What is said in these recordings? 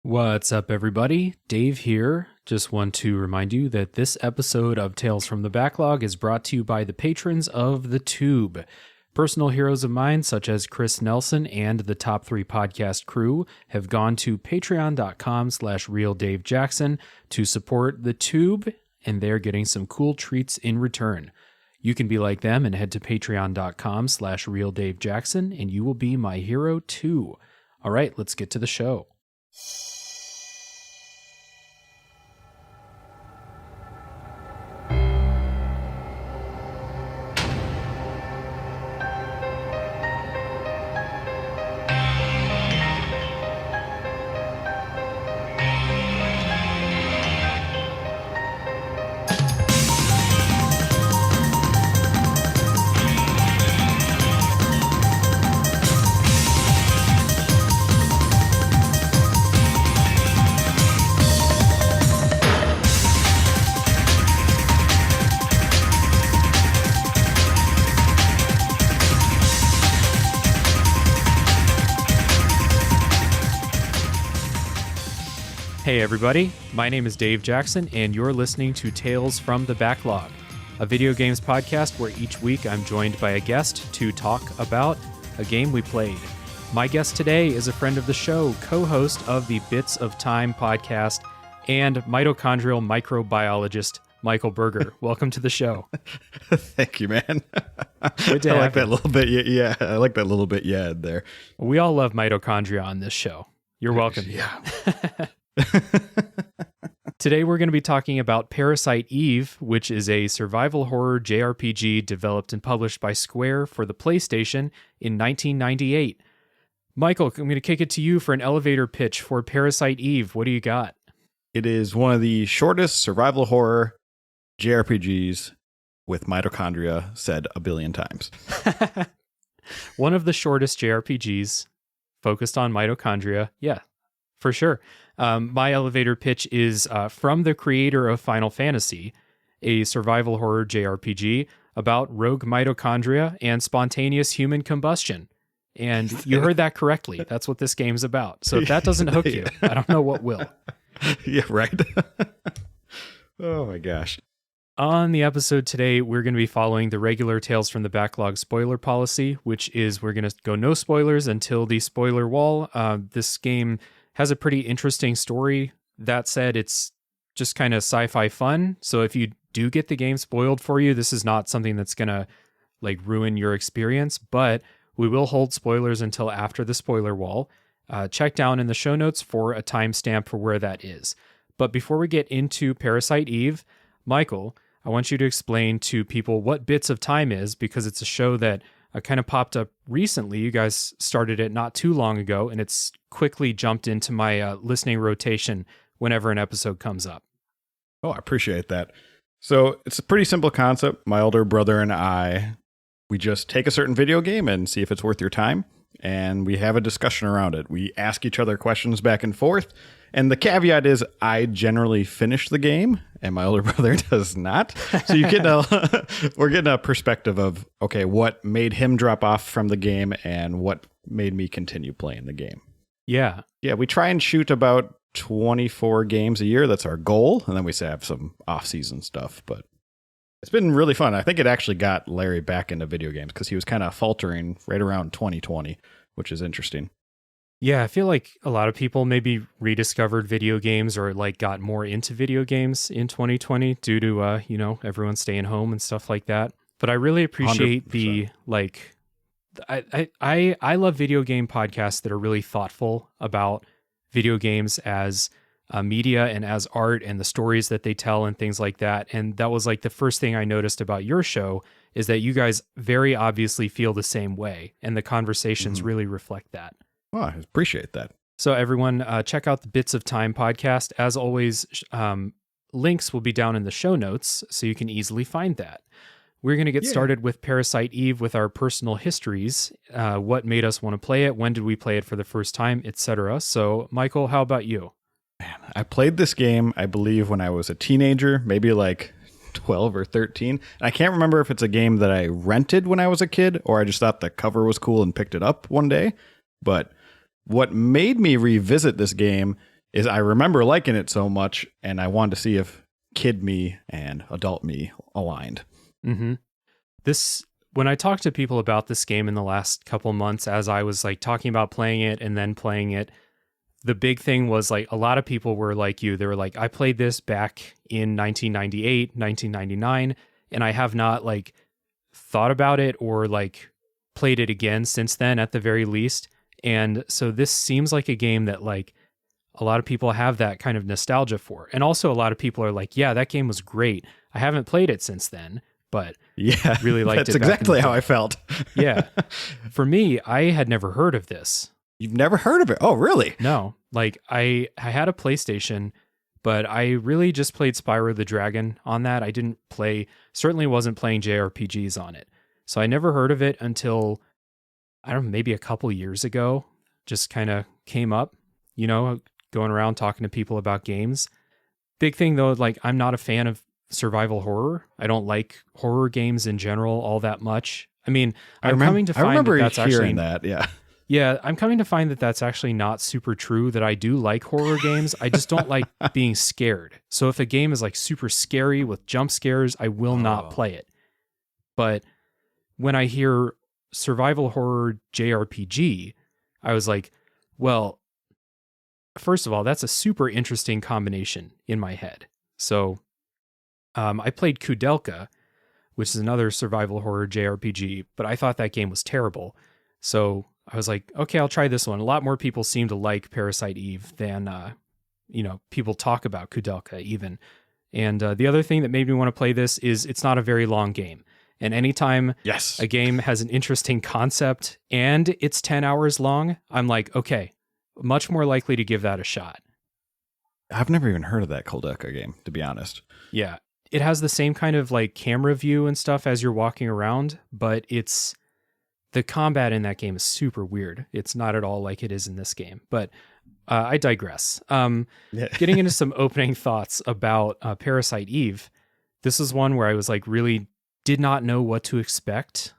What's up, everybody? Dave here. Just want to remind you that this episode of Tales from the Backlog is brought to you by the patrons of The Tube. Personal heroes of mine, such as Chris Nelson and the Top 3 podcast crew, have gone to patreon.com/realdavejackson to support The Tube, and they're getting some cool treats in return. You can be like them and head to patreon.com/realdavejackson, and you will be my hero too. All right, let's get to the show. Hey everybody, my name is Dave Jackson, and you're listening to Tales from the Backlog, a video games podcast where each week I'm joined by a guest to talk about a game we played. My guest today is a friend of the show, co-host of the Bits of Time podcast, and mitochondrial microbiologist Michael Berger. Welcome to the show. Thank you, man. Good to I have like that you. little bit. Yeah, I like that little bit. Yeah, there. We all love mitochondria on this show. You're welcome. Yeah. Today we're going to be talking about Parasite Eve, which is a survival horror JRPG developed and published by Square for the PlayStation in 1998. Michael, I'm going to kick it to you for an elevator pitch for Parasite Eve. What do you got? It is one of the shortest survival horror JRPGs with mitochondria said a billion times. One of the shortest JRPGs focused on mitochondria. Yeah, for sure. My elevator pitch is from the creator of Final Fantasy, a survival horror JRPG about rogue mitochondria and spontaneous human combustion. And you heard that correctly. That's what this game's about. So if that doesn't hook you, I don't know what will. Yeah, right. Oh my gosh. On the episode today, we're going to be following the regular Tales from the Backlog spoiler policy, which is we're going to go no spoilers until the spoiler wall. This game has a pretty interesting story. That said, it's just kind of sci-fi fun. So if you do get the game spoiled for you, this is not something that's going to ruin your experience, but we will hold spoilers until after the spoiler wall. Check down in the show notes for a timestamp for where that is. But before we get into Parasite Eve, Michael, I want you to explain to people what Bits of Time is, because it's a show that kind of popped up recently. You guys started it not too long ago, and it's quickly jumped into my listening rotation whenever an episode comes up. Oh, I appreciate that. So it's a pretty simple concept. My older brother and I, we just take a certain video game and see if it's worth your time, and we have a discussion around it. We ask each other questions back and forth, and the caveat is I generally finish the game, and my older brother does not. So you get we're getting a perspective of, okay, what made him drop off from the game and what made me continue playing the game. Yeah. Yeah, we try and shoot about 24 games a year. That's our goal. And then we have some off-season stuff. But it's been really fun. I think it actually got Larry back into video games because he was kind of faltering right around 2020, which is interesting. Yeah, I feel like a lot of people maybe rediscovered video games or got more into video games in 2020 due to, everyone staying home and stuff like that. But I really appreciate 100%. I love video game podcasts that are really thoughtful about video games as media and as art and the stories that they tell and things like that. And that was the first thing I noticed about your show is that you guys very obviously feel the same way. And the conversations really reflect that. Well, I appreciate that. So everyone, check out the Bits of Time podcast. As always, links will be down in the show notes, so you can easily find that. We're going to get started with Parasite Eve with our personal histories, what made us want to play it, when did we play it for the first time, etc. So, Michael, how about you? Man, I played this game, I believe, when I was a teenager, maybe 12 or 13. And I can't remember if it's a game that I rented when I was a kid, or I just thought the cover was cool and picked it up one day. But what made me revisit this game is I remember liking it so much, and I wanted to see if kid me and adult me aligned. Mm-hmm. When I talked to people about this game in the last couple months, as I was like talking about playing it and then playing it, the big thing was like a lot of people were like you. They were like, I played this back in 1998, 1999, and I have not like thought about it or like played it again since then at the very least. And so this seems like a game that like a lot of people have that kind of nostalgia for. And also a lot of people are like, yeah, that game was great. I haven't played it since then, but yeah, really liked it. That's exactly how I felt. Yeah. For me, I had never heard of this. You've never heard of it? Oh, really? No. Like I had a PlayStation, but I really just played Spyro the Dragon on that. I certainly wasn't playing JRPGs on it. So I never heard of it until, I don't know, maybe a couple years ago. Just kind of came up, going around talking to people about games. Big thing though, like I'm not a fan of survival horror. I don't like horror games in general all that much. I mean, I'm coming to find that that's actually that. Yeah. Yeah, I'm coming to find that that's actually not super true, that I do like horror games. I just don't like being scared. So if a game is like super scary with jump scares, I will not play it. But when I hear survival horror JRPG, I was like, well, first of all, that's a super interesting combination in my head. So I played Koudelka, which is another survival horror JRPG, but I thought that game was terrible. So I was like, okay, I'll try this one. A lot more people seem to like Parasite Eve than, people talk about Koudelka even. And the other thing that made me want to play this is it's not a very long game. And anytime a game has an interesting concept and it's 10 hours long, I'm like, okay, much more likely to give that a shot. I've never even heard of that Koudelka game, to be honest. Yeah. It has the same kind of like camera view and stuff as you're walking around, but the combat in that game is super weird. It's not at all like it is in this game, but I digress. Getting into some opening thoughts about Parasite Eve. This is one where I was like really did not know what to expect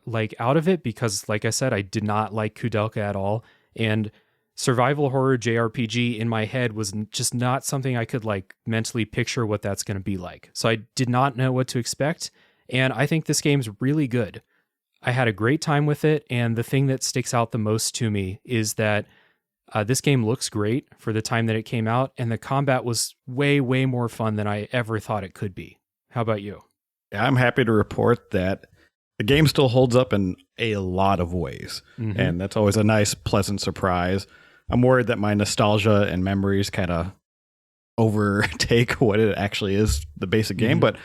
like out of it because like I said, I did not like Koudelka at all. And survival horror JRPG in my head was just not something I could like mentally picture what that's going to be like. So I did not know what to expect. And I think this game's really good. I had a great time with it, and the thing that sticks out the most to me is that this game looks great for the time that it came out, and the combat was way, way more fun than I ever thought it could be. How about you? Yeah, I'm happy to report that the game still holds up in a lot of ways, and that's always a nice, pleasant surprise. I'm worried that my nostalgia and memories kind of overtake what it actually is, the basic game, but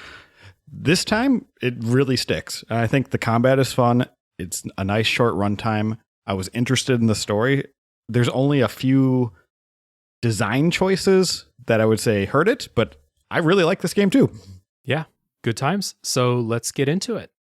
this time, it really sticks. I think the combat is fun. It's a nice short runtime. I was interested in the story. There's only a few design choices that I would say hurt it, but I really like this game too. Yeah, good times. So let's get into it.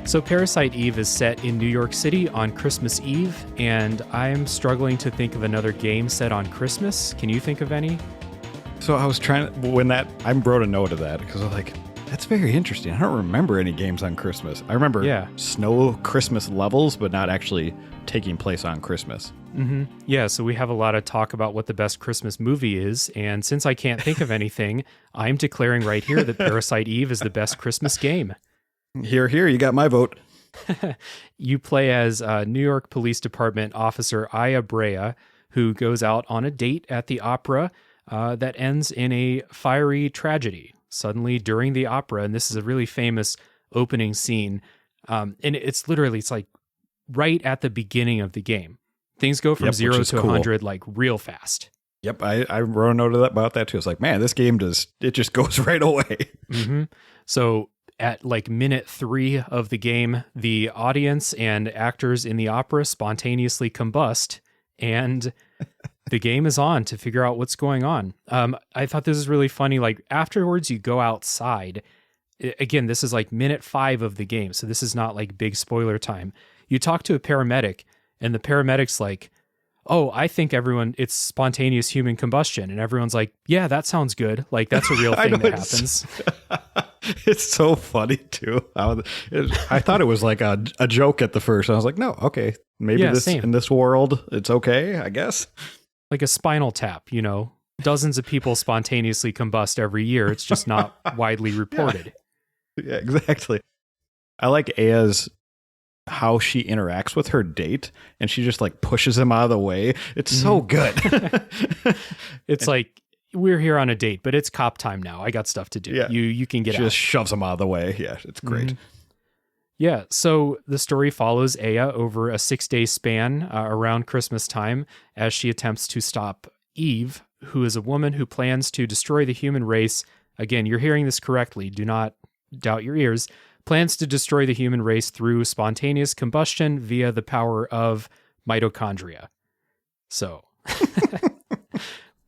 So Parasite Eve is set in New York City on Christmas Eve, and I'm struggling to think of another game set on Christmas. Can you think of any? So I was trying to, I wrote a note of that because I was like, that's very interesting. I don't remember any games on Christmas. I remember snow Christmas levels, but not actually taking place on Christmas. Mm-hmm. Yeah, so we have a lot of talk about what the best Christmas movie is, and since I can't think of anything, I'm declaring right here that Parasite Eve is the best Christmas game. Here, you got my vote. You play as New York Police Department Officer Aya Brea, who goes out on a date at the opera that ends in a fiery tragedy. Suddenly, during the opera, and this is a really famous opening scene, and it's like right at the beginning of the game. Things go from 0 to 100 like real fast. Yep, I wrote a note of that, about that too. It's like, man, this game just goes right away. Mm-hmm. So at like minute 3 of the game, the audience and actors in the opera spontaneously combust, and the game is on to figure out what's going on. I thought this is really funny. Like afterwards, you go outside. Again, this is like minute 5 of the game, so this is not like big spoiler time. You talk to a paramedic, and the paramedic's like, "Oh, I think it's spontaneous human combustion," and everyone's like, "Yeah, that sounds good. Like that's a real thing that happens." It's so funny too. I thought it was like a joke at the first. I was like, no, okay, maybe in this world, it's okay, I guess. Like a Spinal Tap, dozens of people spontaneously combust every year. It's just not widely reported. Yeah, exactly. I like Aya's how she interacts with her date, and she just like pushes him out of the way. It's so good. It's like, we're here on a date, but it's cop time now. I got stuff to do. Yeah. You can get out. She just shoves him out of the way. Yeah, it's great. Yeah, so the story follows Aya over a 6-day span around Christmas time as she attempts to stop Eve, who is a woman who plans to destroy the human race. Again, you're hearing this correctly. Do not doubt your ears. Plans to destroy the human race through spontaneous combustion via the power of mitochondria. So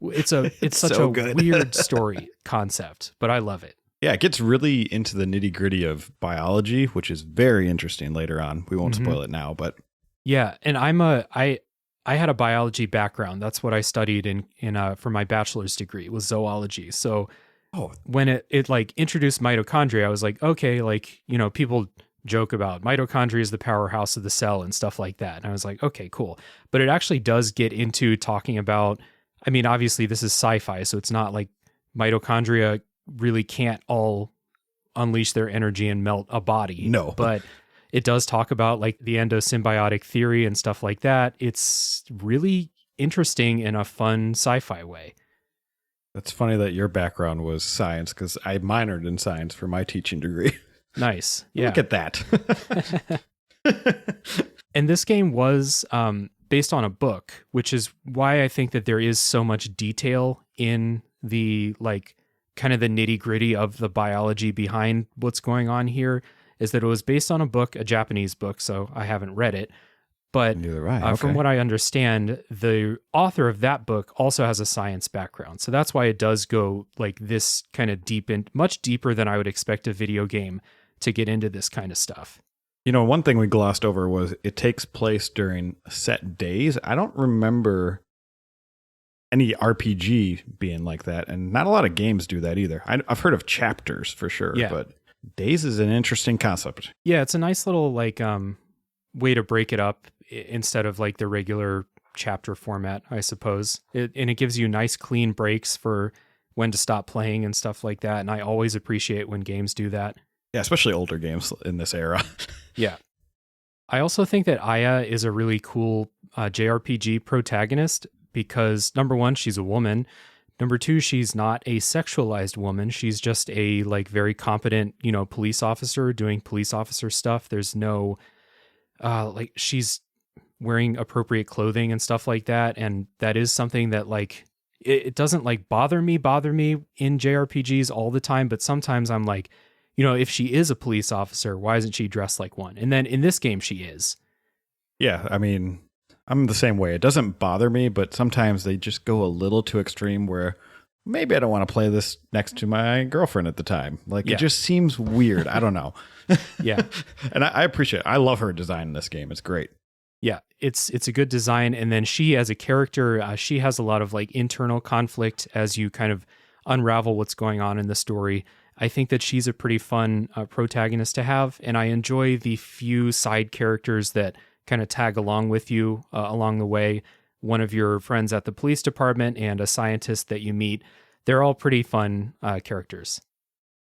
it's such a weird story concept, but I love it. Yeah, it gets really into the nitty gritty of biology, which is very interesting later on. We won't spoil it now, but yeah. And I had a biology background. That's what I studied in for my bachelor's degree, was zoology. So when it like introduced mitochondria, I was like, okay, like, people joke about mitochondria is the powerhouse of the cell and stuff like that. And I was like, okay, cool. But it actually does get into talking about, I mean, obviously this is sci-fi, so it's not like mitochondria really can't all unleash their energy and melt a body. No. But it does talk about like the endosymbiotic theory and stuff like that. It's really interesting in a fun sci-fi way. That's funny that your background was science, because I minored in science for my teaching degree. Nice. Yeah. Look at that. And this game was based on a book, which is why I think that there is so much detail in the like kind of the nitty gritty of the biology behind what's going on here, is that it was based on a book, a Japanese book, so I haven't read it. But from what I understand, the author of that book also has a science background. So that's why it does go like this kind of deep in, much deeper than I would expect a video game to get into this kind of stuff. One thing we glossed over was it takes place during set days. I don't remember any RPG being like that, and not a lot of games do that either. I've heard of chapters for sure, but days is an interesting concept. Yeah, it's a nice little like way to break it up instead of like the regular chapter format, I suppose. And it gives you nice clean breaks for when to stop playing and stuff like that. And I always appreciate when games do that. Yeah, especially older games in this era. Yeah. I also think that Aya is a really cool JRPG protagonist because, number one, she's a woman. Number two, she's not a sexualized woman. She's just a like very competent, police officer doing police officer stuff. There's no like she's wearing appropriate clothing and stuff like that. And that is something that like, it doesn't like bother me in JRPGs all the time. But sometimes I'm like, if she is a police officer, why isn't she dressed like one? And then in this game, she is. Yeah. I mean, I'm the same way. It doesn't bother me, but sometimes they just go a little too extreme where maybe I don't want to play this next to my girlfriend at the time. Like it just seems weird. I don't know. Yeah. And I appreciate it. I love her design in this game. It's great. Yeah, it's a good design. And then she, as a character, she has a lot of like internal conflict as you kind of unravel what's going on in the story. I think that she's a pretty fun protagonist to have. And I enjoy the few side characters that kind of tag along with you along the way. One of your friends at the police department and a scientist that you meet. They're all pretty fun characters.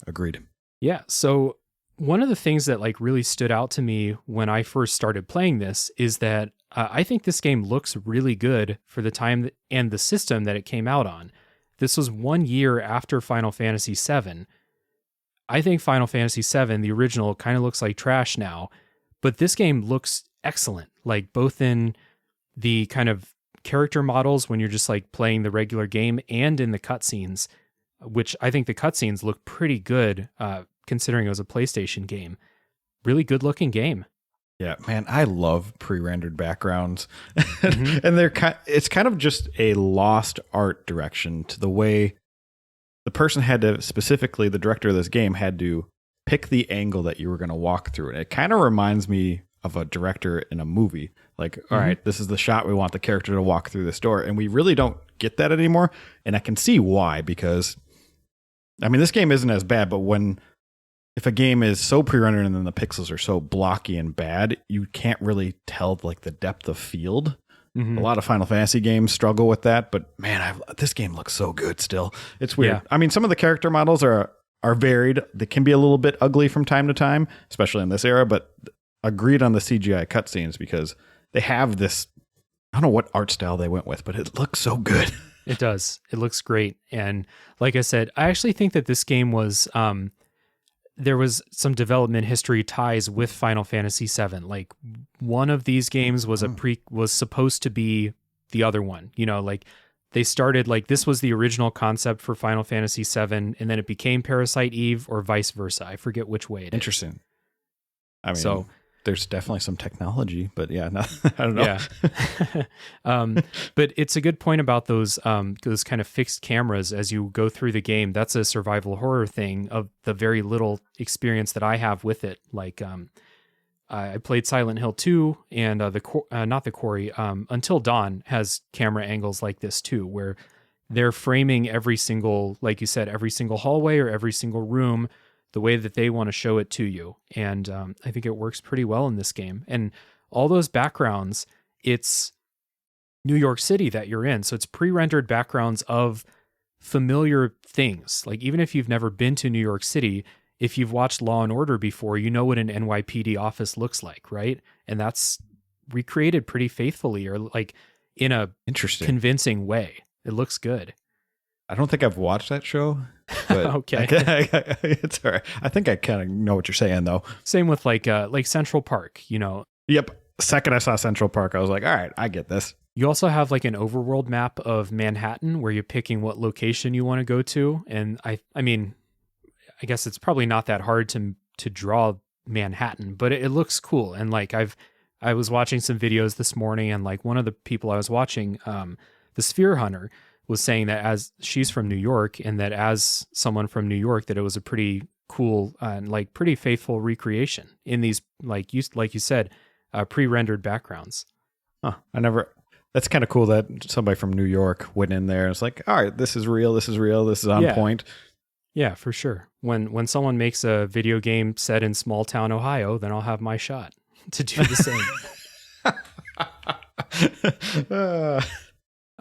Agreed. Yeah. So one of the things that like really stood out to me when I first started playing this is that I think this game looks really good for the time and the system that it came out on. This was 1 year after Final Fantasy VII. I think Final Fantasy VII, the original, kind of looks like trash now, but this game looks excellent. Like both in the kind of character models when you're just like playing the regular game and in the cutscenes, which I think the cutscenes look pretty good considering it was a PlayStation game. Really good looking game. Yeah, man, I love pre-rendered backgrounds. Mm-hmm. And it's kind of just a lost art direction to the way the person had to, specifically the director of this game, had to pick the angle that you were going to walk through. And it kind of reminds me of a director in a movie. Like, all right, this is the shot we want the character to walk through this door. And we really don't get that anymore. And I can see why, because, I mean, this game isn't as bad, but if a game is so pre-rendered and then the pixels are so blocky and bad, you can't really tell like the depth of field. Mm-hmm. A lot of Final Fantasy games struggle with that, but man, this game looks so good still. It's weird. Yeah. I mean, some of the character models are varied. They can be a little bit ugly from time to time, especially in this era, but agreed on the CGI cutscenes because they have this, I don't know what art style they went with, but it looks so good. It does. It looks great. And like I said, I actually think that this game was, there was some development history ties with Final Fantasy VII. Like one of these games was was supposed to be the other one. You know, like they started like this was the original concept for Final Fantasy VII, and then it became Parasite Eve, or vice versa. I forget which way it is. Interesting. I mean, there's definitely some technology, but yeah, I don't know. Yeah. But it's a good point about those kind of fixed cameras as you go through the game. That's a survival horror thing of the very little experience that I have with it. Like, I played Silent Hill 2 and not the Quarry, Until Dawn has camera angles like this too, where they're framing every single, like you said, every single hallway or every single room the way that they want to show it to you. And I think it works pretty well in this game. And all those backgrounds, it's New York City that you're in. So it's pre-rendered backgrounds of familiar things. Like even if you've never been to New York City, if you've watched Law and Order before, you know what an NYPD office looks like, right? And that's recreated pretty faithfully, or like in a convincing way. It looks good. I don't think I've watched that show. But okay. It's all right. I think I kind of know what you're saying, though. Same with like Central Park, you know. Yep. Second I saw Central Park, I was like, all right, I get this. You also have like an overworld map of Manhattan where you're picking what location you want to go to. And I mean, I guess it's probably not that hard to draw Manhattan, but it looks cool. And like I was watching some videos this morning, and like one of the people I was watching, the Sphere Hunter, was saying that as she's from New York, and that as someone from New York, that it was a pretty cool and like pretty faithful recreation in these, like you said, pre-rendered backgrounds. Huh. That's kind of cool that somebody from New York went in there and it's like, all right, this is real. This is real. This is on point. Yeah, for sure. When someone makes a video game set in small town Ohio, then I'll have my shot to do the same.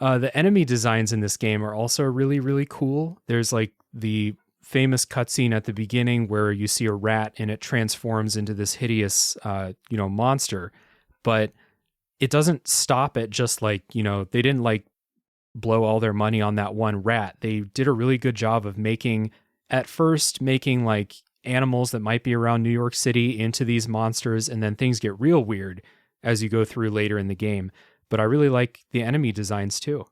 The enemy designs in this game are also really, really cool. There's like the famous cutscene at the beginning where you see a rat and it transforms into this hideous, monster. But it doesn't stop at just like, they didn't like blow all their money on that one rat. They did a really good job of making like animals that might be around New York City into these monsters. And then things get real weird as you go through later in the game. But I really like the enemy designs too.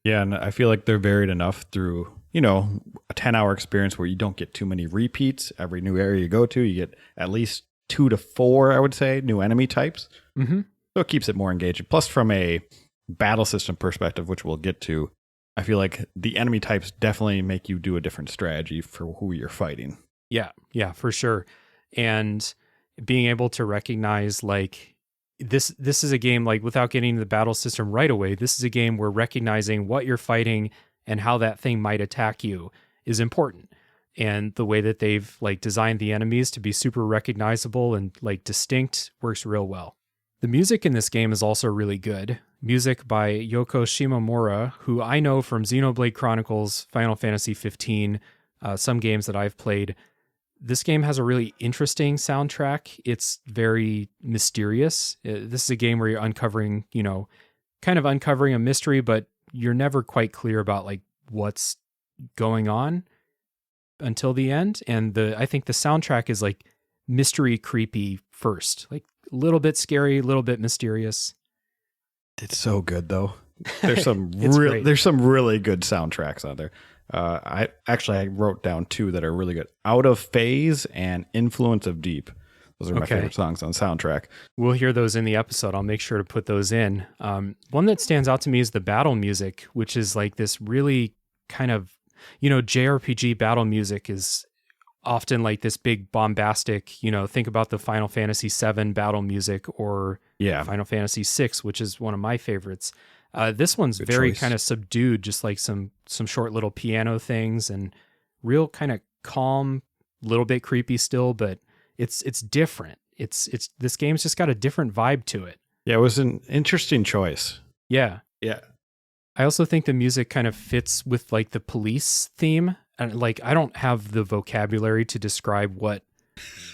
Yeah, and I feel like they're varied enough through, a 10-hour experience where you don't get too many repeats. Every new area you go to, you get at least 2 to 4, I would say, new enemy types. Mm-hmm. So it keeps it more engaging. Plus, from a battle system perspective, which we'll get to, I feel like the enemy types definitely make you do a different strategy for who you're fighting. Yeah, for sure. And being able to recognize like, this is a game, like without getting into the battle system right away, this is a game where recognizing what you're fighting and how that thing might attack you is important. And the way that they've like designed the enemies to be super recognizable and like distinct works real well. The music in this game is also really good. Music by Yoko Shimomura, who I know from Xenoblade Chronicles, Final Fantasy 15, some games that I've played. This game has a really interesting soundtrack. It's very mysterious. This is a game where you're uncovering, kind of uncovering a mystery, but you're never quite clear about like what's going on until the end. And I think the soundtrack is like mystery creepy first, like a little bit scary, a little bit mysterious. It's so good though. There's some really good soundtracks out there. I wrote down 2 that are really good. Out of Phase and Influence of Deep. Those are my favorite songs on the soundtrack. We'll hear those in the episode. I'll make sure to put those in. One that stands out to me is the battle music, which is like this really kind of, JRPG battle music is often like this big bombastic, think about the Final Fantasy VII battle music or Final Fantasy VI, which is one of my favorites. This one's good very choice. Kind of subdued, just like some short little piano things and real kind of calm, little bit creepy still, but it's different. It's this game's just got a different vibe to it. Yeah, it was an interesting choice. Yeah. Yeah. I also think the music kind of fits with like the police theme. And like, I don't have the vocabulary to describe what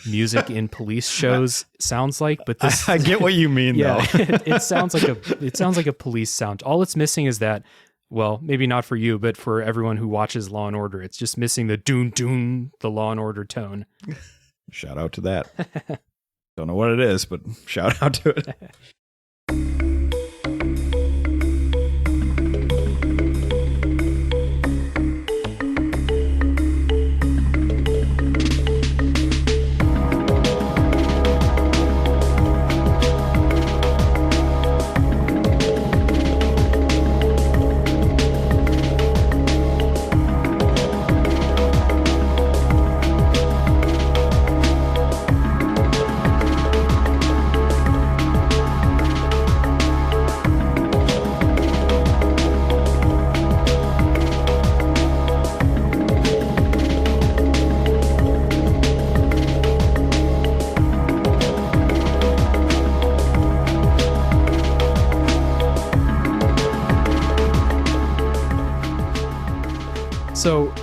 music in police shows sounds like, but this I get what you mean though. it sounds like a police sound. All it's missing is that, well, maybe not for you, but for everyone who watches Law and Order, it's just missing the doon doon, the Law and Order tone. Shout out to that. Don't know what it is, but shout out to it. So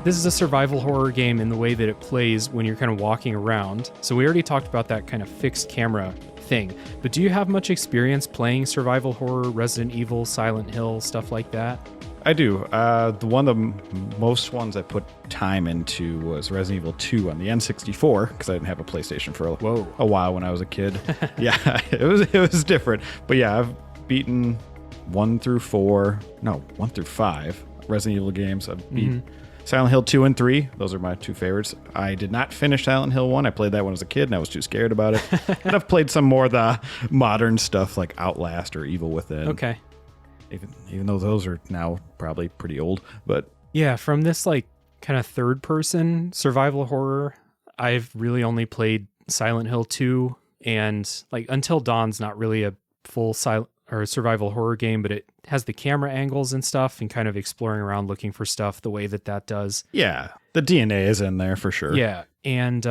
this is a survival horror game in the way that it plays when you're kind of walking around. So we already talked about that kind of fixed camera thing, but do you have much experience playing survival horror, Resident Evil, Silent Hill, stuff like that? I do. One of the most ones I put time into was Resident Evil 2 on the N64 because I didn't have a PlayStation for a while when I was a kid. Yeah, it was different. But yeah, I've beaten 1 through 5 Resident Evil games. I've beat Silent Hill 2 and 3. Those are my two favorites. I did not finish Silent Hill 1. I played that one as a kid and I was too scared about it. And I've played some more of the modern stuff like Outlast or Evil Within. Okay. Even though those are now probably pretty old, but yeah, from this like kind of third person survival horror, I've really only played Silent Hill 2 and like Until Dawn's not really a full survival horror game, but it has the camera angles and stuff and kind of exploring around looking for stuff the way that does. Yeah, the DNA is in there for sure. Yeah, and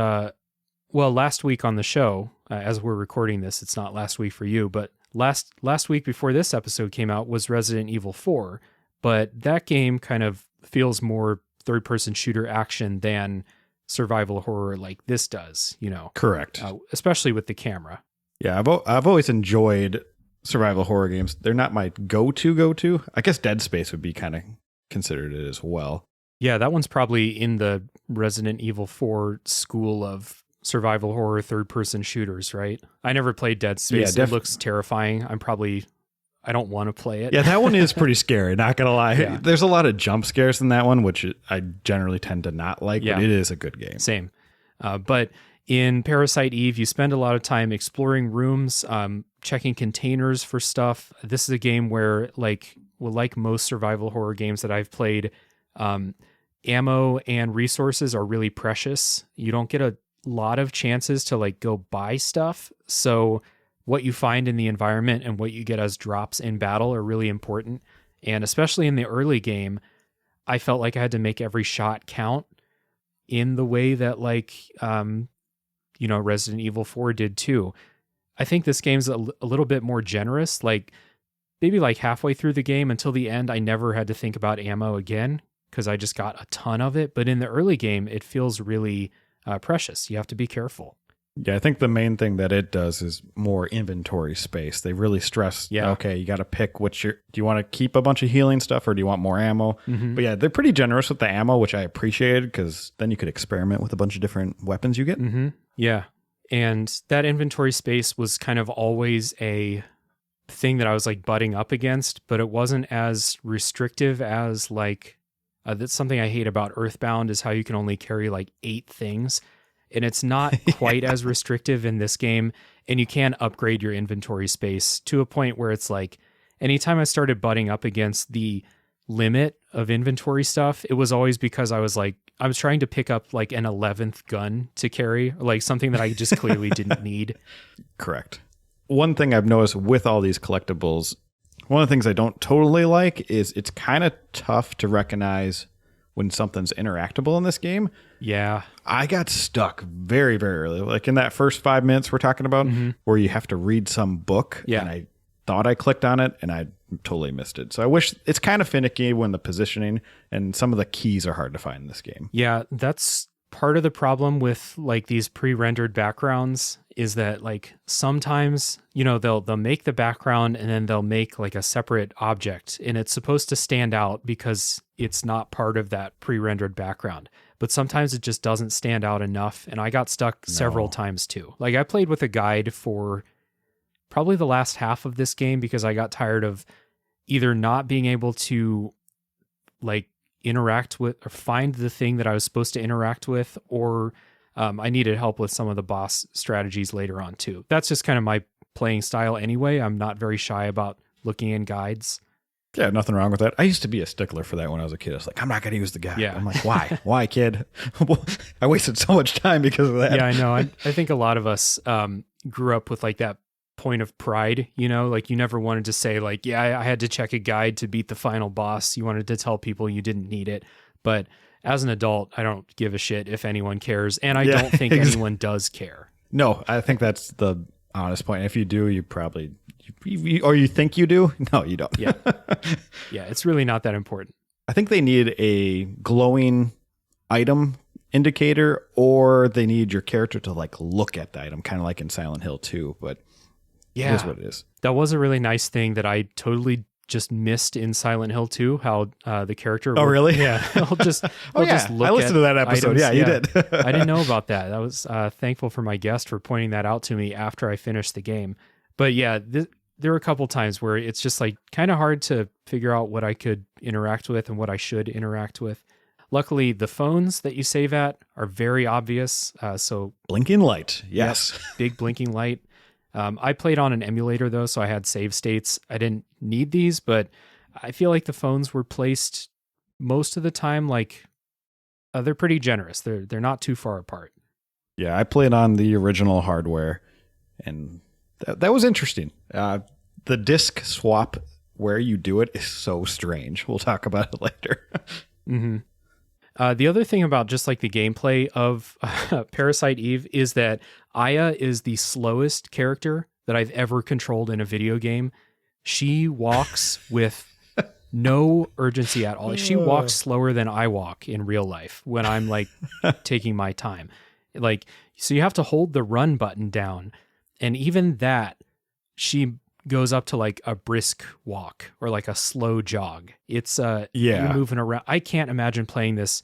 last week on the show, as we're recording this, it's not last week for you, but last week before this episode came out was Resident Evil 4, but that game kind of feels more third-person shooter action than survival horror like this does, Correct. Especially with the camera. Yeah, I've always enjoyed survival horror games. They're not my go-to. I guess Dead Space would be kind of considered it as well. Yeah, that one's probably in the Resident Evil 4 school of survival horror third-person shooters, right? I never played Dead Space. It looks terrifying. I don't want to play it. Yeah, that one is pretty scary, not gonna lie. Yeah. There's a lot of jump scares in that one, which I generally tend to not like, but it is a good game. Same. But in Parasite Eve, you spend a lot of time exploring rooms, checking containers for stuff. This is a game where, like most survival horror games that I've played, ammo and resources are really precious. You don't get a lot of chances to like go buy stuff. So what you find in the environment and what you get as drops in battle are really important. And especially in the early game, I felt like I had to make every shot count in the way that Resident Evil 4 did too. I think this game's a little bit more generous. Like maybe like halfway through the game until the end, I never had to think about ammo again because I just got a ton of it. But in the early game, it feels really precious. You have to be careful. Yeah, I think the main thing that it does is more inventory space. They really stress, okay, you got to pick do you want to keep a bunch of healing stuff or do you want more ammo? Mm-hmm. But yeah, they're pretty generous with the ammo, which I appreciated because then you could experiment with a bunch of different weapons you get. Mm-hmm. Yeah. And that inventory space was kind of always a thing that I was like butting up against, but it wasn't as restrictive as that's something I hate about Earthbound is how you can only carry like 8 things. and it's not quite as restrictive in this game. And you can upgrade your inventory space to a point where it's like, anytime I started butting up against the limit of inventory stuff, it was always because I was trying to pick up like an 11th gun to carry, or like something that I just clearly didn't need. Correct. One thing I've noticed with all these collectibles, one of the things I don't totally like is it's kind of tough to recognize when something's interactable in this game. Yeah. I got stuck very, very early. Like in that first 5 minutes we're talking about, where you have to read some book. Yeah. And I thought I clicked on it and I totally missed it. So I wish it's kind of finicky when the positioning and some of the keys are hard to find in this game. Yeah, that's part of the problem with like these pre-rendered backgrounds is that like sometimes, you know, they'll make the background and then they'll make like a separate object and it's supposed to stand out because it's not part of that pre-rendered background. But sometimes it just doesn't stand out enough, and I got stuck several times too. Like I played with a guide for probably the last half of this game because I got tired of either not being able to like interact with or find the thing that I was supposed to interact with, or I needed help with some of the boss strategies later on too. That's just kind of my playing style anyway. I'm not very shy about looking in guides. Yeah, nothing wrong with that. I used to be a stickler for that when I was a kid. I was like, I'm not going to use the guide. Yeah. I'm like, why? Why, kid? I wasted so much time because of that. Yeah, I know. I think a lot of us grew up with like that point of pride, you know, like you never wanted to say like, yeah, I had to check a guide to beat the final boss. You wanted to tell people you didn't need it. But as an adult, I don't give a shit if anyone cares. And I don't think anyone does care. No, I think that's the honest point. If you do, you probably, or you think you do. No, you don't. Yeah. Yeah. It's really not that important. I think they need a glowing item indicator, or they need your character to like look at the item, kind of like in Silent Hill 2, but yeah, it is what it is. That was a really nice thing that I totally just missed in Silent Hill 2, how the character... Oh, really? Yeah. I'll just look I listened to that episode. Items. Yeah, you did. I didn't know about that. I was thankful for my guest for pointing that out to me after I finished the game. But yeah, there were a couple times where it's just like kind of hard to figure out what I could interact with and what I should interact with. Luckily, the phones that you save at are very obvious. So blinking light. Yes. Yep, big blinking light. I played on an emulator though, so I had save states. I didn't need these, but I feel like the phones were placed most of the time like they're pretty generous. They're not too far apart. Yeah, I played on the original hardware, and that was interesting. The disc swap where you do it is so strange. We'll talk about it later. Mm-hmm. The other thing about just like the gameplay of Parasite Eve is that Aya is the slowest character that I've ever controlled in a video game. She walks with no urgency at all. She walks slower than I walk in real life when I'm like taking my time. Like, so you have to hold the run button down. And even that, she goes up to like a brisk walk or like a slow jog. It's you're moving around. I can't imagine playing this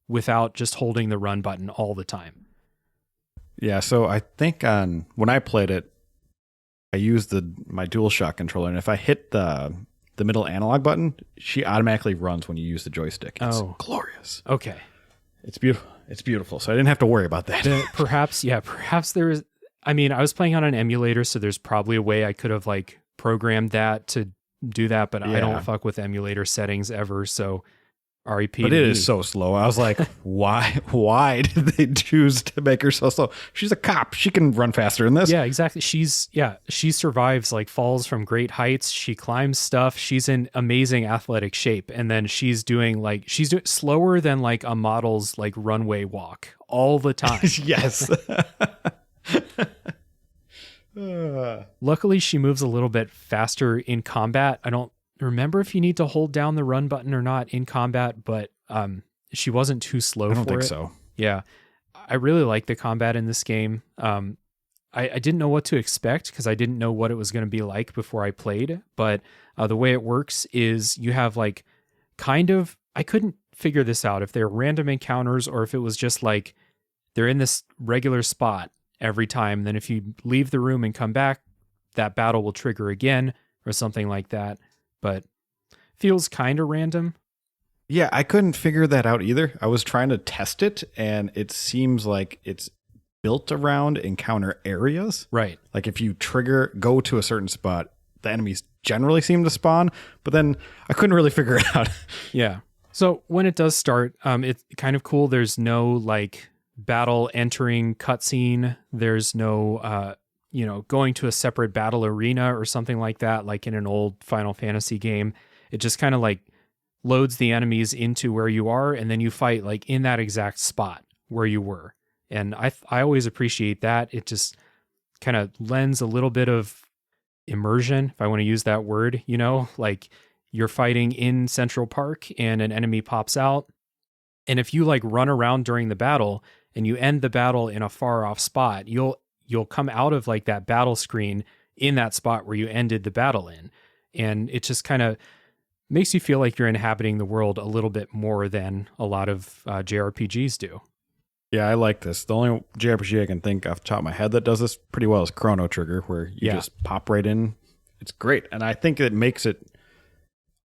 without just holding the run button all the time. Yeah, so I think when I played it, I used my DualShock controller, and if I hit the middle analog button, she automatically runs when you use the joystick. It's glorious. Okay. It's beautiful. It's beautiful. So I didn't have to worry about that. Perhaps there is. I mean, I was playing on an emulator, so there's probably a way I could have like programmed that to do that, but I don't fuck with emulator settings ever. So REP. But it is so slow. I was like, why did they choose to make her so slow? She's a cop. She can run faster than this. Yeah, exactly. She survives like falls from great heights. She climbs stuff. She's in amazing athletic shape. And then she's doing slower than like a model's like runway walk all the time. Yes. Luckily, she moves a little bit faster in combat. I don't remember if you need to hold down the run button or not in combat, but she wasn't too slow for it. I don't think so. Yeah. I really like the combat in this game. I didn't know what to expect because I didn't know what it was going to be like before I played, but the way it works is you have like I couldn't figure this out if they're random encounters or if it was just like they're in this regular spot every time. Then if you leave the room and come back, that battle will trigger again or something like that. But feels kind of random. Yeah, I couldn't figure that out either. I was trying to test it, and it seems like it's built around encounter areas. Right. Like if you go to a certain spot, the enemies generally seem to spawn, but then I couldn't really figure it out. Yeah. So when it does start, it's kind of cool. There's no like battle entering cutscene. There's no, going to a separate battle arena or something like that, like in an old Final Fantasy game. It just kind of like loads the enemies into where you are, and then you fight like in that exact spot where you were. And I always appreciate that. It just kind of lends a little bit of immersion, if I want to use that word, like you're fighting in Central Park and an enemy pops out. And if you like run around during the battle and you end the battle in a far off spot, you'll come out of like that battle screen in that spot where you ended the battle in. And it just kind of makes you feel like you're inhabiting the world a little bit more than a lot of JRPGs do. Yeah, I like this. The only JRPG I can think off the top of my head that does this pretty well is Chrono Trigger, where you just pop right in. It's great. And I think it makes it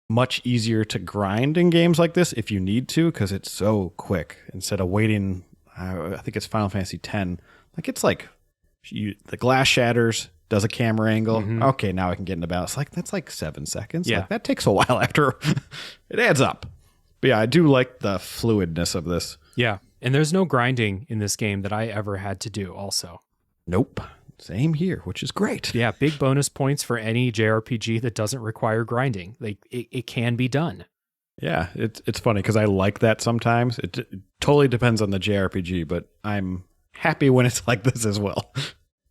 much easier to grind in games like this if you need to, because it's so quick. Instead of waiting, I think it's Final Fantasy X. Like it's like the glass shatters, does a camera angle. Mm-hmm. Okay, now I can get into battle. It's like that's like 7 seconds. Yeah, like, that takes a while after it adds up. But yeah, I do like the fluidness of this. Yeah. And there's no grinding in this game that I ever had to do also. Nope. Same here, which is great. Yeah, big bonus points for any JRPG that doesn't require grinding. Like it can be done. Yeah, it's funny because I like that sometimes. It totally depends on the JRPG, but I'm happy when it's like this as well.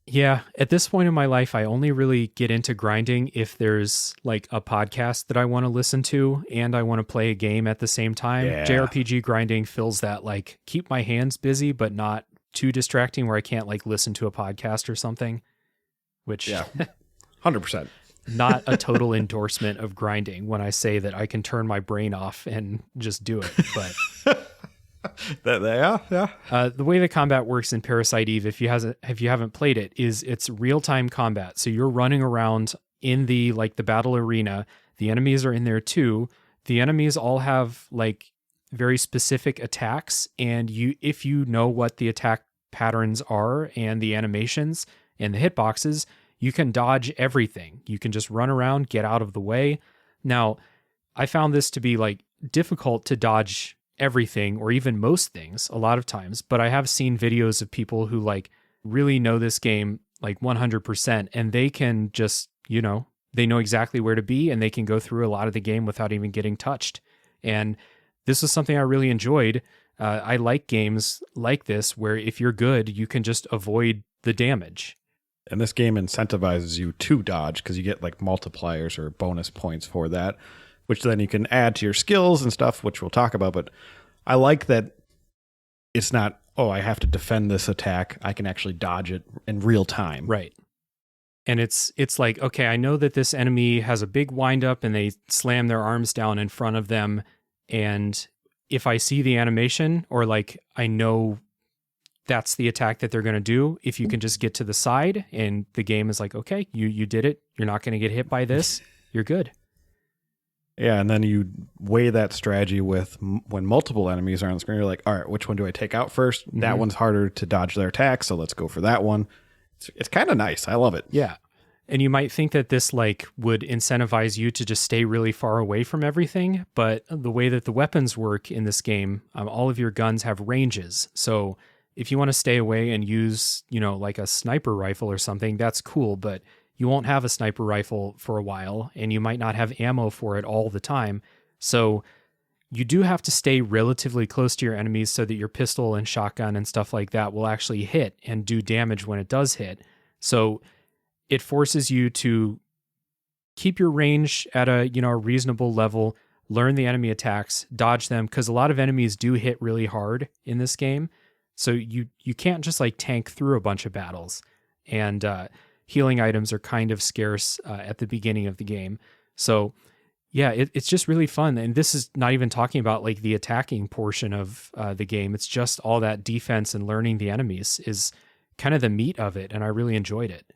Yeah, at this point in my life, I only really get into grinding if there's like a podcast that I want to listen to and I want to play a game at the same time. Yeah. JRPG grinding fills that like keep my hands busy, but not too distracting where I can't like listen to a podcast or something, which 100%. Not a total endorsement of grinding when I say that I can turn my brain off and just do it. But the way the combat works in Parasite Eve, if you haven't played it, is it's real-time combat. So you're running around in the battle arena. The enemies are in there too. The enemies all have like very specific attacks, and if you know what the attack patterns are and the animations and the hitboxes, you can dodge everything. You can just run around, get out of the way. Now, I found this to be like difficult to dodge everything or even most things a lot of times, but I have seen videos of people who like really know this game like 100%, and they can just, they know exactly where to be and they can go through a lot of the game without even getting touched. And this is something I really enjoyed. I like games like this where if you're good, you can just avoid the damage. And this game incentivizes you to dodge because you get like multipliers or bonus points for that, which then you can add to your skills and stuff, which we'll talk about. But I like that it's not, I have to defend this attack. I can actually dodge it in real time. Right. And it's like, okay, I know that this enemy has a big windup and they slam their arms down in front of them. And if I see the animation or like I know that's the attack that they're going to do, if you can just get to the side and the game is like, okay, you did it. You're not going to get hit by this. You're good. Yeah, and then you weigh that strategy with when multiple enemies are on the screen. You're like, all right, which one do I take out first? Mm-hmm. That one's harder to dodge their attacks, so let's go for that one. It's kind of nice. I love it. Yeah. And you might think that this like would incentivize you to just stay really far away from everything, but the way that the weapons work in this game, all of your guns have ranges. So if you want to stay away and use, like a sniper rifle or something, that's cool, but you won't have a sniper rifle for a while, and you might not have ammo for it all the time. So you do have to stay relatively close to your enemies so that your pistol and shotgun and stuff like that will actually hit and do damage when it does hit. So it forces you to keep your range at a reasonable level, learn the enemy attacks, dodge them, because a lot of enemies do hit really hard in this game. So you can't just like tank through a bunch of battles. And healing items are kind of scarce at the beginning of the game. So yeah, it's just really fun. And this is not even talking about like the attacking portion of the game. It's just all that defense and learning the enemies is kind of the meat of it. And I really enjoyed it.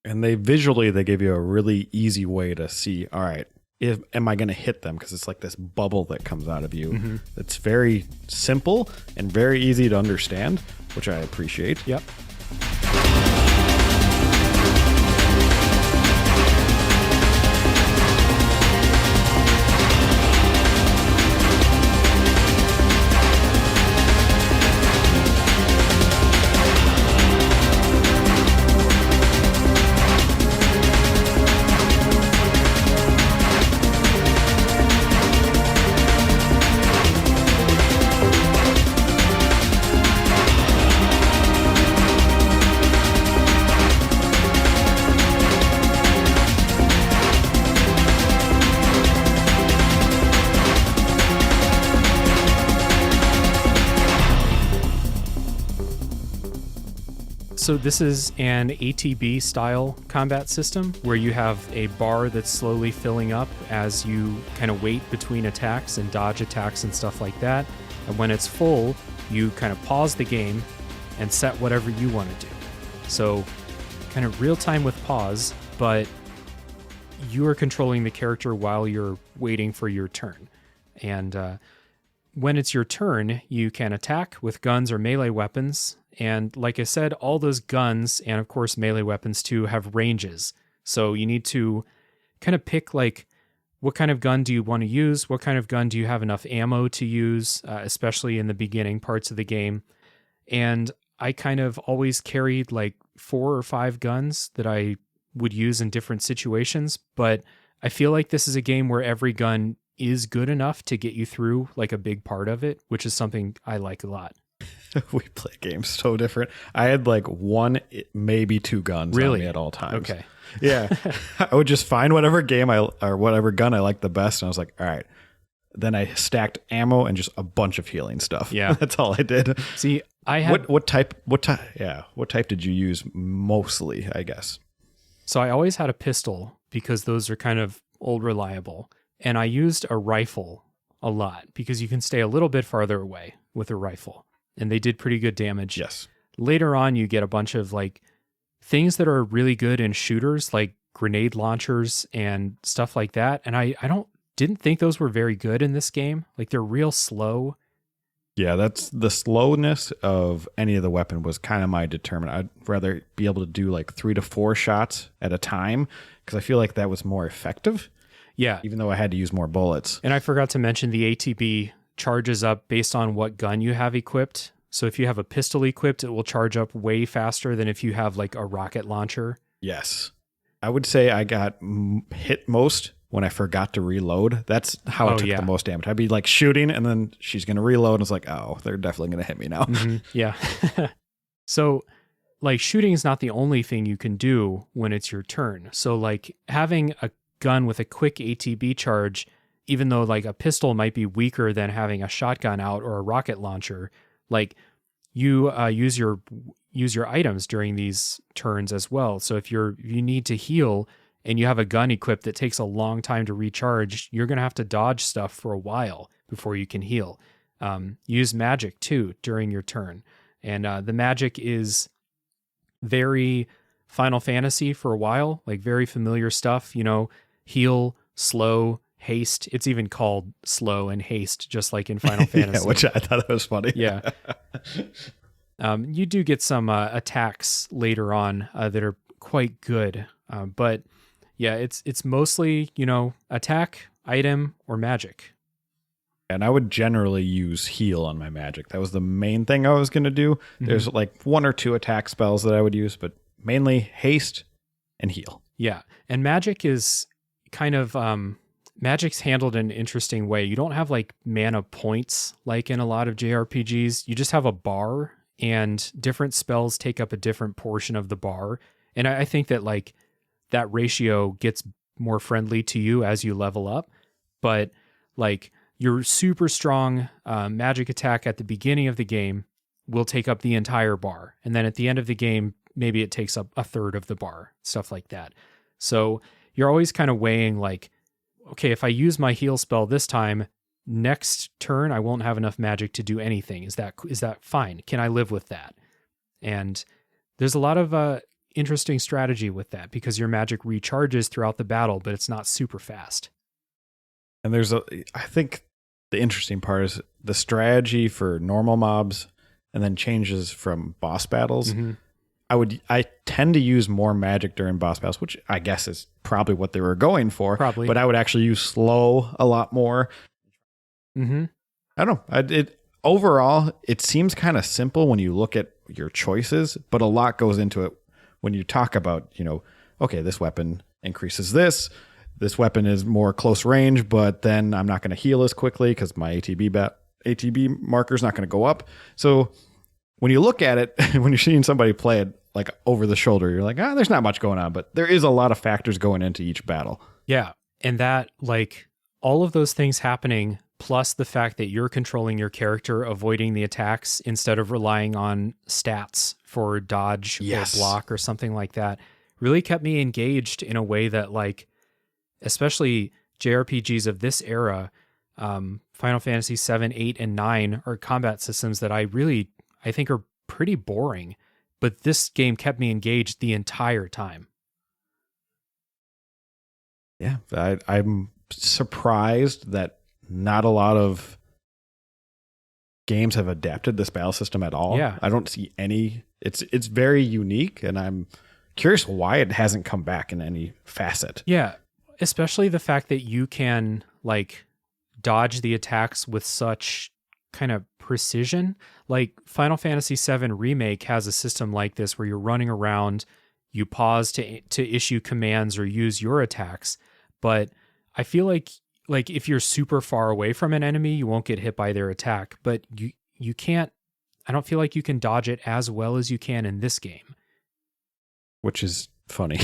And they give you a really easy way to see, all right, am I going to hit them? Because it's like this bubble that comes out of you. Mm-hmm. It's very simple and very easy to understand, which I appreciate. Yep. So this is an ATB style combat system where you have a bar that's slowly filling up as you kind of wait between attacks and dodge attacks and stuff like that. And when it's full, you kind of pause the game and set whatever you want to do. So kind of real time with pause, but you are controlling the character while you're waiting for your turn. And when it's your turn, you can attack with guns or melee weapons. And like I said, all those guns, and of course melee weapons too, have ranges. So you need to kind of pick like, what kind of gun do you want to use? What kind of gun do you have enough ammo to use, especially in the beginning parts of the game? And I kind of always carried like 4 or 5 guns that I would use in different situations. But I feel like this is a game where every gun is good enough to get you through like a big part of it, which is something I like a lot. We play games so different. I had like 1, maybe 2 guns on me at all times. Okay. Yeah. I would just find whatever game or whatever gun I liked the best. And I was like, all right. Then I stacked ammo and just a bunch of healing stuff. Yeah. That's all I did. See, I had what type did you use mostly, I guess? So I always had a pistol because those are kind of old reliable. And I used a rifle a lot because you can stay a little bit farther away with a rifle. And they did pretty good damage. Yes. Later on, you get a bunch of like things that are really good in shooters, like grenade launchers and stuff like that. And I didn't think those were very good in this game. Like they're real slow. Yeah, that's the slowness of any of the weapon was kind of my determinant. I'd rather be able to do like 3 to 4 shots at a time because I feel like that was more effective. Yeah. Even though I had to use more bullets. And I forgot to mention the ATB charges up based on what gun you have equipped. So if you have a pistol equipped, it will charge up way faster than if you have like a rocket launcher. Yes. I would say I got hit most when I forgot to reload. That's how I took the most damage. I'd be like shooting and then she's going to reload and it's like, oh, they're definitely going to hit me now. Mm-hmm. Yeah. So like shooting is not the only thing you can do when it's your turn. So like having a gun with a quick ATB charge, even though like a pistol might be weaker than having a shotgun out or a rocket launcher, like you use your items during these turns as well. So if you need to heal and you have a gun equipped that takes a long time to recharge, you're going to have to dodge stuff for a while before you can heal. Use magic too during your turn. And the magic is very Final Fantasy for a while, like very familiar stuff, heal, slow, haste. It's even called slow and haste, just like in Final Fantasy. Yeah, which I thought was funny. Yeah. You do get some attacks later on that are quite good. But yeah, it's mostly, attack, item, or magic. And I would generally use heal on my magic. That was the main thing I was going to do. Mm-hmm. There's like 1 or 2 attack spells that I would use, but mainly haste and heal. Yeah. And magic is kind of... magic's handled in an interesting way. You don't have like mana points like in a lot of JRPGs. You just have a bar and different spells take up a different portion of the bar. And I think that like that ratio gets more friendly to you as you level up. But like your super strong magic attack at the beginning of the game will take up the entire bar. And then at the end of the game, maybe it takes up a third of the bar, stuff like that. So you're always kind of weighing like, okay, if I use my heal spell this time, next turn I won't have enough magic to do anything. Is that fine? Can I live with that? And there's a lot of interesting strategy with that because your magic recharges throughout the battle, but it's not super fast. And I think the interesting part is the strategy for normal mobs and then changes from boss battles. Mm-hmm. I tend to use more magic during boss battles, which I guess is probably what they were going for. Probably. But I would actually use slow a lot more. Mm-hmm. I don't know. Overall, it seems kind of simple when you look at your choices, but a lot goes into it when you talk about, okay, this weapon increases this. This weapon is more close range, but then I'm not going to heal as quickly because my ATB marker is not going to go up. So when you look at it, when you're seeing somebody play it like over the shoulder, you're like, there's not much going on, but there is a lot of factors going into each battle. Yeah. And that like all of those things happening, plus the fact that you're controlling your character, avoiding the attacks instead of relying on stats for dodge Yes. or block or something like that really kept me engaged in a way that, like, especially JRPGs of this era, Final Fantasy 7, 8, and 9 are combat systems that I think are pretty boring, but this game kept me engaged the entire time. Yeah, I'm surprised that not a lot of games have adapted this battle system at all. Yeah. I don't see any. It's very unique, and I'm curious why it hasn't come back in any facet. Yeah, especially the fact that you can, like, dodge the attacks with such kind of precision. Like, Final Fantasy 7 Remake has a system like this where you're running around, you pause to issue commands or use your attacks, but I feel like if you're super far away from an enemy, you won't get hit by their attack, but you can't, I don't feel like you can dodge it as well as you can in this game. Which is funny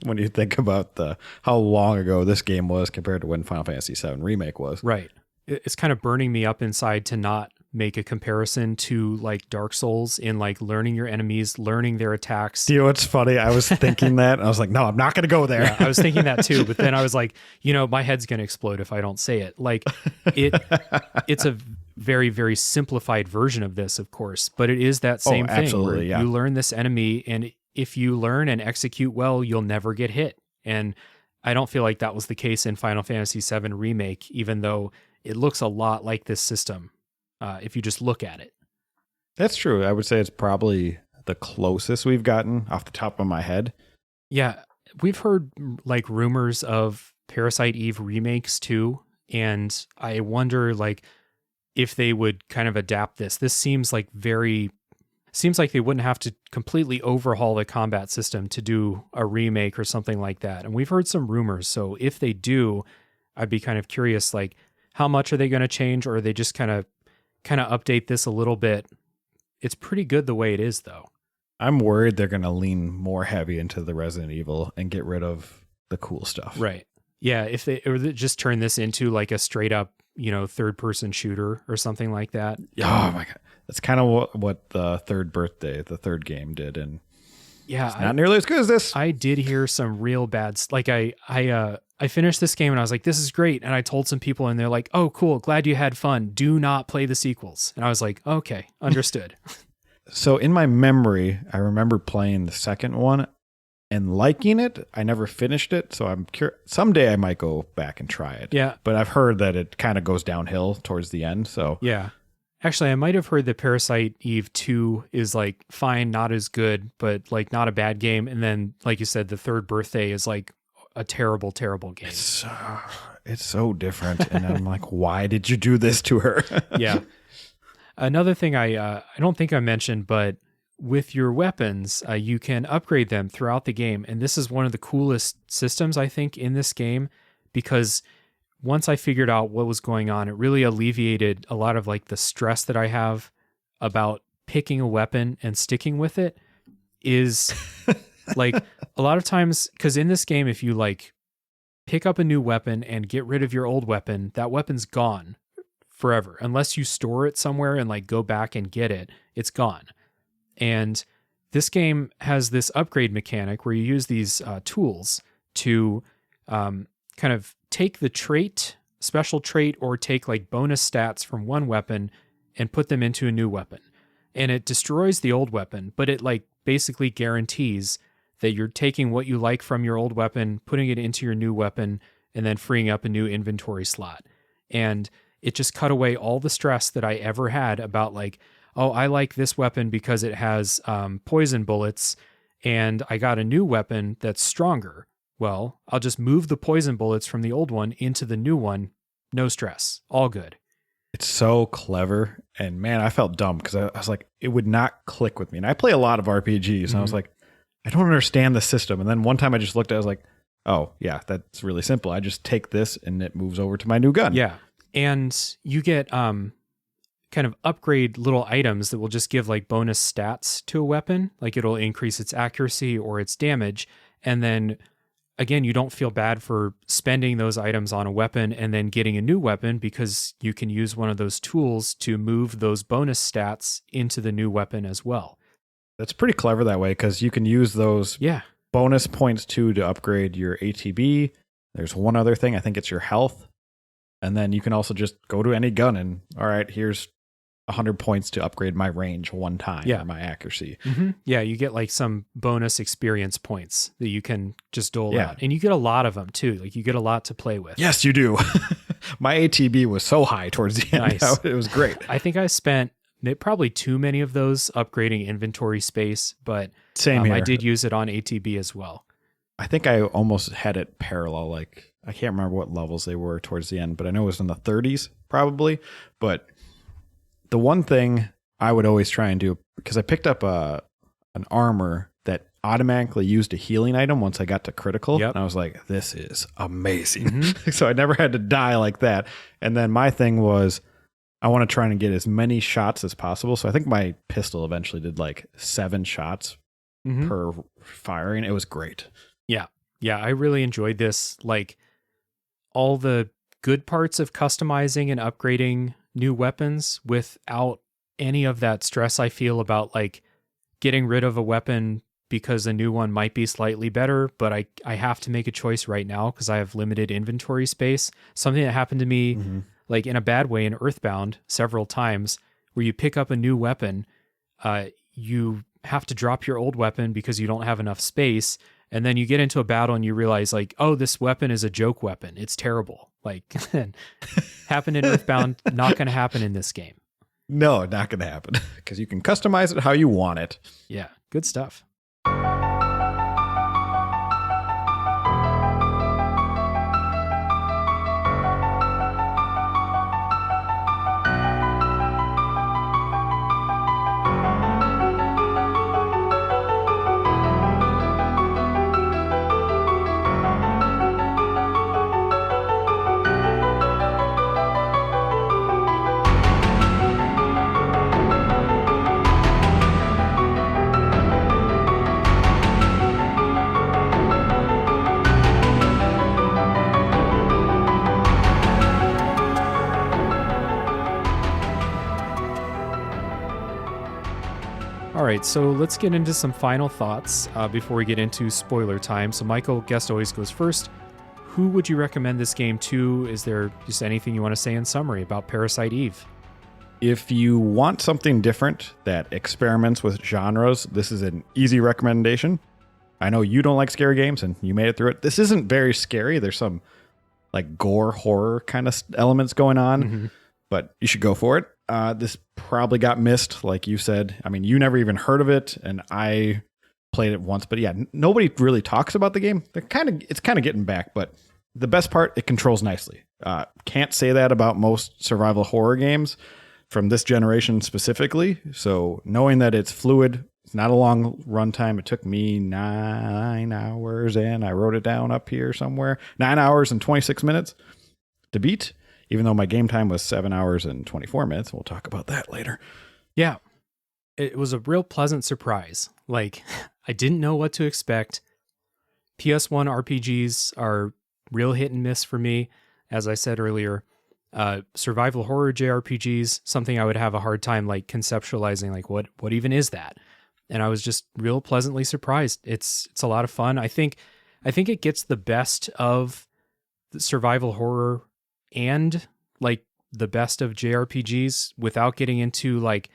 when you think about how long ago this game was compared to when Final Fantasy 7 Remake was. Right. It's kind of burning me up inside to not make a comparison to, like, Dark Souls in, like, learning your enemies, learning their attacks. Do you know what's funny? I was thinking that, and I was like, no, I'm not going to go there. Yeah, I was thinking that too, but then I was like, my head's going to explode if I don't say it. Like, it's a very, very simplified version of this, of course, but it is that same thing where you learn this enemy, and if you learn and execute well, you'll never get hit. And I don't feel like that was the case in Final Fantasy 7 Remake, even though it looks a lot like this system. If you just look at it. That's true. I would say it's probably the closest we've gotten off the top of my head. Yeah. We've heard, like, rumors of Parasite Eve remakes too. And I wonder, like, if they would kind of adapt this. This seems like they wouldn't have to completely overhaul the combat system to do a remake or something like that. And we've heard some rumors. So if they do, I'd be kind of curious, like, how much are they going to change, or are they just kind of update this a little bit? It's pretty good the way it is, though. I'm worried they're going to lean more heavy into the Resident Evil and get rid of the cool stuff. Right. Yeah, if they just turn this into, like, a straight up, third person shooter or something like that. Oh my God. That's kind of what the third game did. And yeah, it's not nearly as good as this. I did hear some real bad, like, I finished this game and I was like, this is great. And I told some people and they're like, oh, cool. Glad you had fun. Do not play the sequels. And I was like, okay, understood. So in my memory, I remember playing the second one and liking it. I never finished it. So I'm curious. Someday I might go back and try it. Yeah. But I've heard that it kind of goes downhill towards the end. So yeah. Actually, I might have heard that Parasite Eve 2 is, like, fine, not as good, but, like, not a bad game. And then, like you said, the Third Birthday is, like, a terrible, terrible game. It's so different. And I'm like, why did you do this to her? Yeah. Another thing I don't think I mentioned, but with your weapons, you can upgrade them throughout the game. And this is one of the coolest systems, I think, in this game, because once I figured out what was going on, it really alleviated a lot of, like, the stress that I have about picking a weapon and sticking with it. Is like, a lot of times, because in this game, if you, like, pick up a new weapon and get rid of your old weapon, that weapon's gone forever. Unless you store it somewhere and, like, go back and get it, it's gone. And this game has this upgrade mechanic where you use these tools to kind of take the special trait, or take, like, bonus stats from one weapon and put them into a new weapon. And it destroys the old weapon, but it, like, basically guarantees that you're taking what you like from your old weapon, putting it into your new weapon, and then freeing up a new inventory slot. And it just cut away all the stress that I ever had about, like, oh, I like this weapon because it has poison bullets, and I got a new weapon that's stronger. Well, I'll just move the poison bullets from the old one into the new one. No stress. All good. It's so clever. And man, I felt dumb because I was like, it would not click with me. And I play a lot of RPGs. And I was like, I don't understand the system. And then one time I just looked at it, I was like, oh, yeah, that's really simple. I just take this and it moves over to my new gun. Yeah. And you get kind of upgrade little items that will just give, like, bonus stats to a weapon. Like, it'll increase its accuracy or its damage. And then, again, you don't feel bad for spending those items on a weapon and then getting a new weapon, because you can use one of those tools to move those bonus stats into the new weapon as well. That's pretty clever that way because you can use those Yeah. bonus points too to upgrade your ATB. There's one other thing. I think it's your health. And then you can also just go to any gun and, all right, here's 100 points to upgrade my range one time, or my accuracy. Mm-hmm. Yeah, you get like some bonus experience points that you can just dole out. And you get a lot of them too. Like you get a lot to play with. Yes, you do. My ATB was so high towards the end. Nice. It was great. I think I spent probably too many of those upgrading inventory space, but Same here. I did use it on ATB as well. I think I almost had it parallel. Like I can't remember what levels they were towards the end, but I know it was in the 30s probably. But the one thing I would always try and do, because I picked up an armor that automatically used a healing item once I got to critical. And I was like, this is amazing. So I never had to die like that. And then my thing was, I want to try and get as many shots as possible. So I think my pistol eventually did like 7 shots per firing. It was great. Yeah. Yeah. I really enjoyed this. Like all the good parts of customizing and upgrading new weapons without any of that stress I feel about like getting rid of a weapon because a new one might be slightly better, but I have to make a choice right now because I have limited inventory space. Something that happened to me like in a bad way in Earthbound several times where you pick up a new weapon, you have to drop your old weapon because you don't have enough space. And then you get into a battle and you realize like, oh, this weapon is a joke weapon. It's terrible. Like happened in Earthbound, not going to happen in this game. No, not going to happen because you can customize it how you want it. Yeah, good stuff. All right, so let's get into some final thoughts before we get into spoiler time. So Michael, guest always goes first. Who would you recommend this game to? Is there just anything you want to say in summary about Parasite Eve? If you want something different that experiments with genres, this is an easy recommendation. I know you don't like scary games and you made it through it. This isn't very scary. There's some like gore horror kind of elements going on, but you should go for it. This probably got missed, like you said. I mean, you never even heard of it, and I played it once. But yeah, nobody really talks about the game. It's kind of getting back, but the best part, it controls nicely. Can't say that about most survival horror games from this generation specifically. So knowing that it's fluid, it's not a long runtime. It took me 9 hours, and I wrote it down up here somewhere. 9 hours and 26 minutes to beat. Even though my game time was 7 hours and 24 minutes. We'll talk about that later. Yeah. It was a real pleasant surprise. Like, I didn't know what to expect. PS1 RPGs are real hit and miss for me, as I said earlier. Survival horror JRPGs, something I would have a hard time like conceptualizing, like what even is that? And I was just real pleasantly surprised. It's a lot of fun. I think it gets the best of the survival horror and like the best of JRPGs without getting into like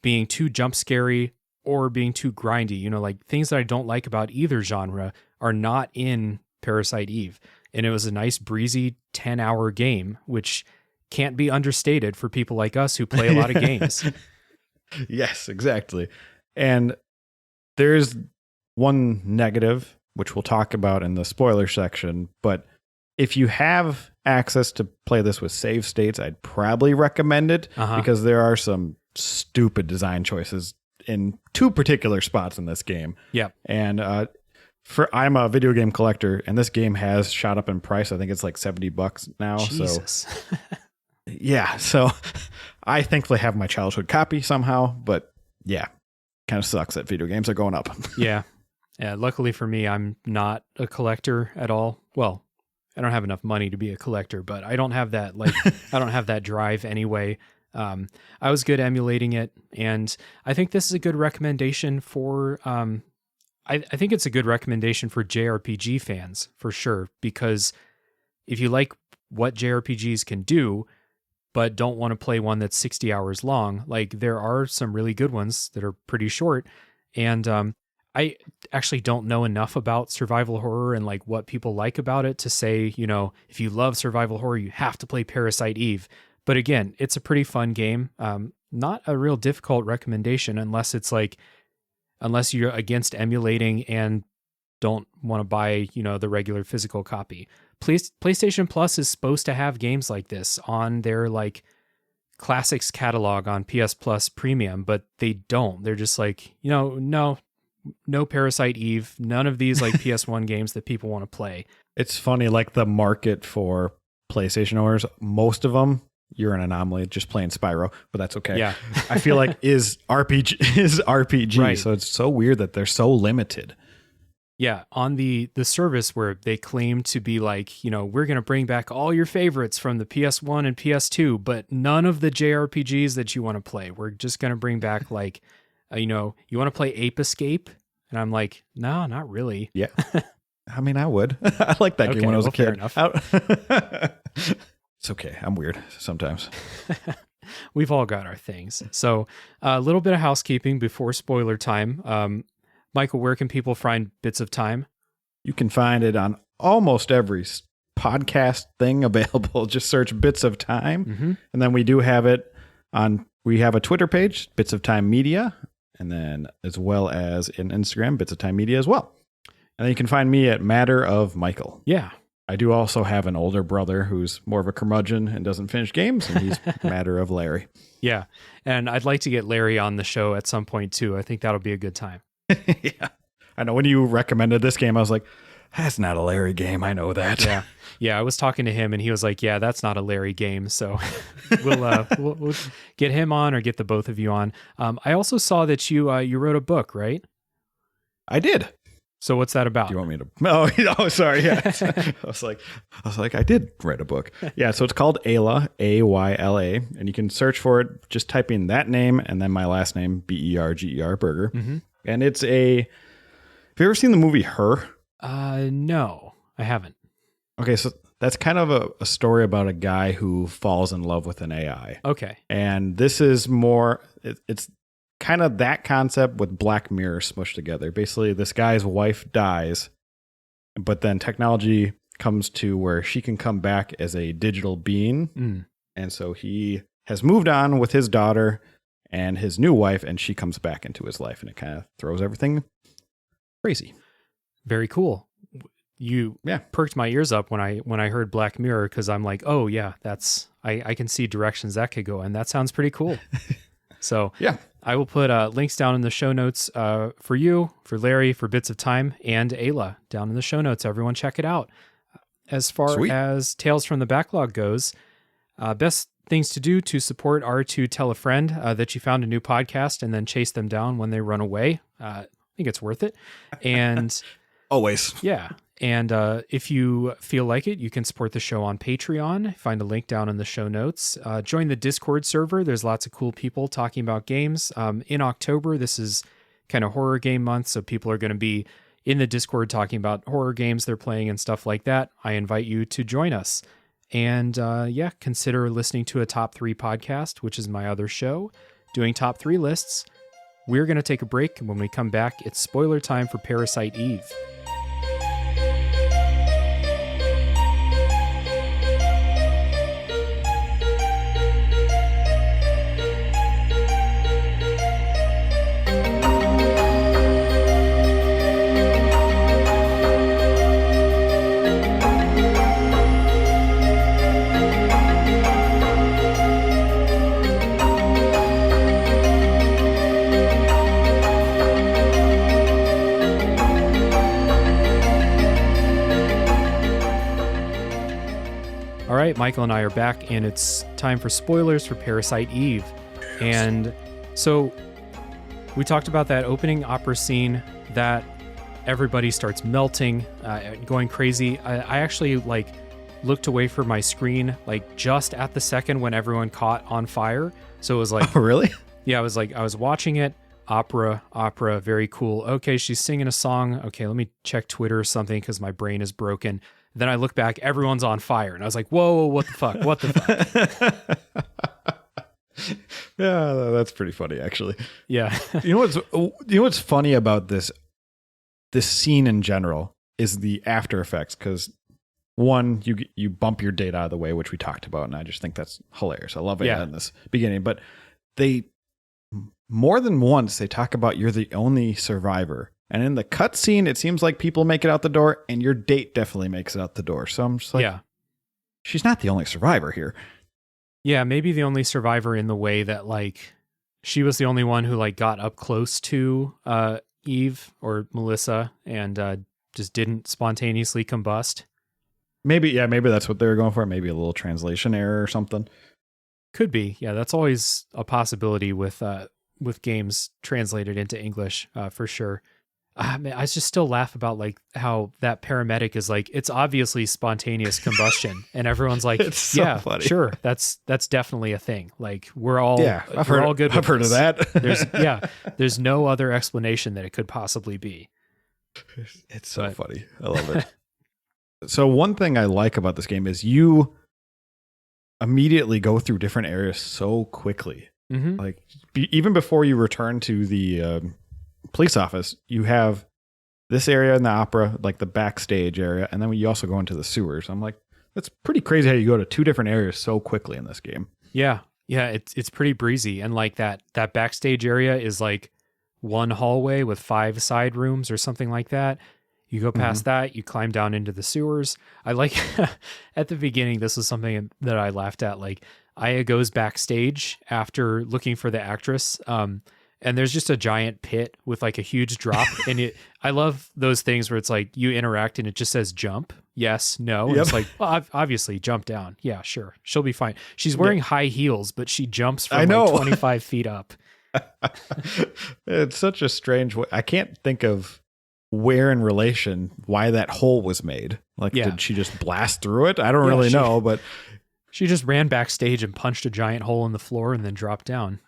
being too jump scary or being too grindy. You know, like things that I don't like about either genre are not in Parasite Eve. And it was a nice breezy 10-hour game, which can't be understated for people like us who play a lot of games. Yes, exactly. And there's one negative, which we'll talk about in the spoiler section, but if you have access to play this with save states, I'd probably recommend it because there are some stupid design choices in 2 particular spots in this game. Yeah. And I'm a video game collector, and this game has shot up in price. I think it's like $70 now. Jesus. So yeah. So I thankfully have my childhood copy somehow, but yeah, kind of sucks that video games are going up. Yeah. Luckily for me, I'm not a collector at all. Well, I don't have enough money to be a collector, but I don't have that I don't have that drive anyway. I was good emulating it, and I think this is a good recommendation for. I think it's a good recommendation for JRPG fans for sure, because if you like what JRPGs can do, but don't want to play one that's 60 hours long, like there are some really good ones that are pretty short. And I actually don't know enough about survival horror and like what people like about it to say, you know, if you love survival horror, you have to play Parasite Eve. But again, it's a pretty fun game. Not a real difficult recommendation unless you're against emulating and don't want to buy, you know, the regular physical copy. PlayStation Plus is supposed to have games like this on their like classics catalog on PS Plus Premium, but they don't. They're just like, you know, no Parasite Eve, none of these like PS1 games that people want to play. It's funny, like the market for PlayStation owners, most of them, you're an anomaly just playing Spyro, but that's okay. Yeah. I feel like is RPG. Right. So it's so weird that they're so limited. Yeah, on the service where they claim to be like, you know, we're going to bring back all your favorites from the PS1 and PS2, but none of the JRPGs that you want to play. We're just going to bring back like, you know, you want to play Ape Escape? And I'm like, no, not really. Yeah. I mean, I would. I liked that game when I was a kid. Fair enough. It's okay. I'm weird sometimes. We've all got our things. So a little bit of housekeeping before spoiler time. Michael, where can people find Bits of Time? You can find it on almost every podcast thing available. Just search Bits of Time. Mm-hmm. And then we do have it we have a Twitter page, Bits of Time Media, and then as well as in Instagram, Bits of Time Media as well. And then you can find me at Matter of Michael. Yeah. I do also have an older brother who's more of a curmudgeon and doesn't finish games, and he's Matter of Larry. Yeah. And I'd like to get Larry on the show at some point too. I think that'll be a good time. Yeah. I know when you recommended this game, I was like, that's not a Larry game. I know that. Yeah. Yeah. I was talking to him and he was like, yeah, that's not a Larry game. So we'll get him on or get the both of you on. I also saw that you wrote a book, right? I did. So what's that about? Do you want me to? Oh, sorry. Yeah. I was like, I did write a book. Yeah. So it's called Ayla, Ayla, and you can search for it. Just type in that name and then my last name, Berger, Berger. Mm-hmm. And it's have you ever seen the movie Her? No, I haven't. Okay. So that's kind of a story about a guy who falls in love with an AI. Okay. And this is more, it's kind of that concept with Black Mirror smushed together. Basically, this guy's wife dies, but then technology comes to where she can come back as a digital being. Mm. And so he has moved on with his daughter and his new wife, and she comes back into his life, and it kind of throws everything crazy. Very cool. You perked my ears up when I heard Black Mirror, because I'm like, oh yeah, I can see directions that could go, and that sounds pretty cool. So yeah, I will put links down in the show notes for you, for Larry, for Bits of Time, and Ayla down in the show notes. Everyone check it out. As far as Tales from the Backlog goes, best things to do to support are to tell a friend that you found a new podcast and then chase them down when they run away. I think it's worth it. And always. Yeah. And if you feel like it, you can support the show on Patreon. Find a link down in the show notes. Join the Discord server. There's lots of cool people talking about games. In October, this is kind of horror game month, so people are going to be in the Discord talking about horror games they're playing and stuff like that. I invite you to join us. And consider listening to a Top 3 podcast, which is my other show, doing Top 3 lists. We're going to take a break, and when we come back, it's spoiler time for Parasite Eve. All right, Michael and I are back, and it's time for spoilers for Parasite Eve. And so we talked about that opening opera scene that everybody starts melting, going crazy. I actually looked away from my screen like just at the second when everyone caught on fire. So it was like, Oh, really? yeah, I was watching it. Opera, very cool. Okay, she's singing a song. Okay, let me check Twitter or something because my brain is broken. Then I look back, everyone's on fire. And I was like, whoa, what the fuck? What the fuck? Yeah, that's pretty funny, actually. Yeah. You know what's funny about this scene in general is the after effects, because one, you bump your date out of the way, which we talked about, and I just think that's hilarious. I love it in this beginning, but they more than once they talk about you're the only survivor, and in the cutscene it seems like people make it out the door, and your date definitely makes it out the door. So I'm just like, she's not the only survivor here. Yeah, maybe the only survivor in the way that like she was the only one who like got up close to Eve or Melissa and just didn't spontaneously combust. Maybe that's what they were going for. Maybe a little translation error or something. Could be. Yeah, that's always a possibility with games translated into English, for sure. Man, I just still laugh about like how that paramedic is like, it's obviously spontaneous combustion, and everyone's like, it's so funny. Sure, that's definitely a thing. Like we're all I've heard of that. There's no other explanation that it could possibly be. It's so funny. I love it. So one thing I like about this game is you immediately go through different areas so quickly. Mm-hmm. Like even before you return to the police office, you have this area in the opera, like the backstage area, and then you also go into the sewers. I'm like, that's pretty crazy how you go to two different areas so quickly in this game. Yeah, it's pretty breezy, and like that backstage area is like one hallway with 5 side rooms or something like that. You go past that, you climb down into the sewers. I like at the beginning, this was something that I laughed at. Like Aya goes backstage after looking for the actress. And there's just a giant pit with like a huge drop. And I love those things where it's like you interact and it just says jump. Yes, no. And it's like, well, obviously jump down. Yeah, sure. She'll be fine. She's wearing high heels, but she jumps from like 25 feet up. It's such a strange way. I can't think of where in relation why that hole was made. Like, did she just blast through it? I don't really know, but she just ran backstage and punched a giant hole in the floor and then dropped down.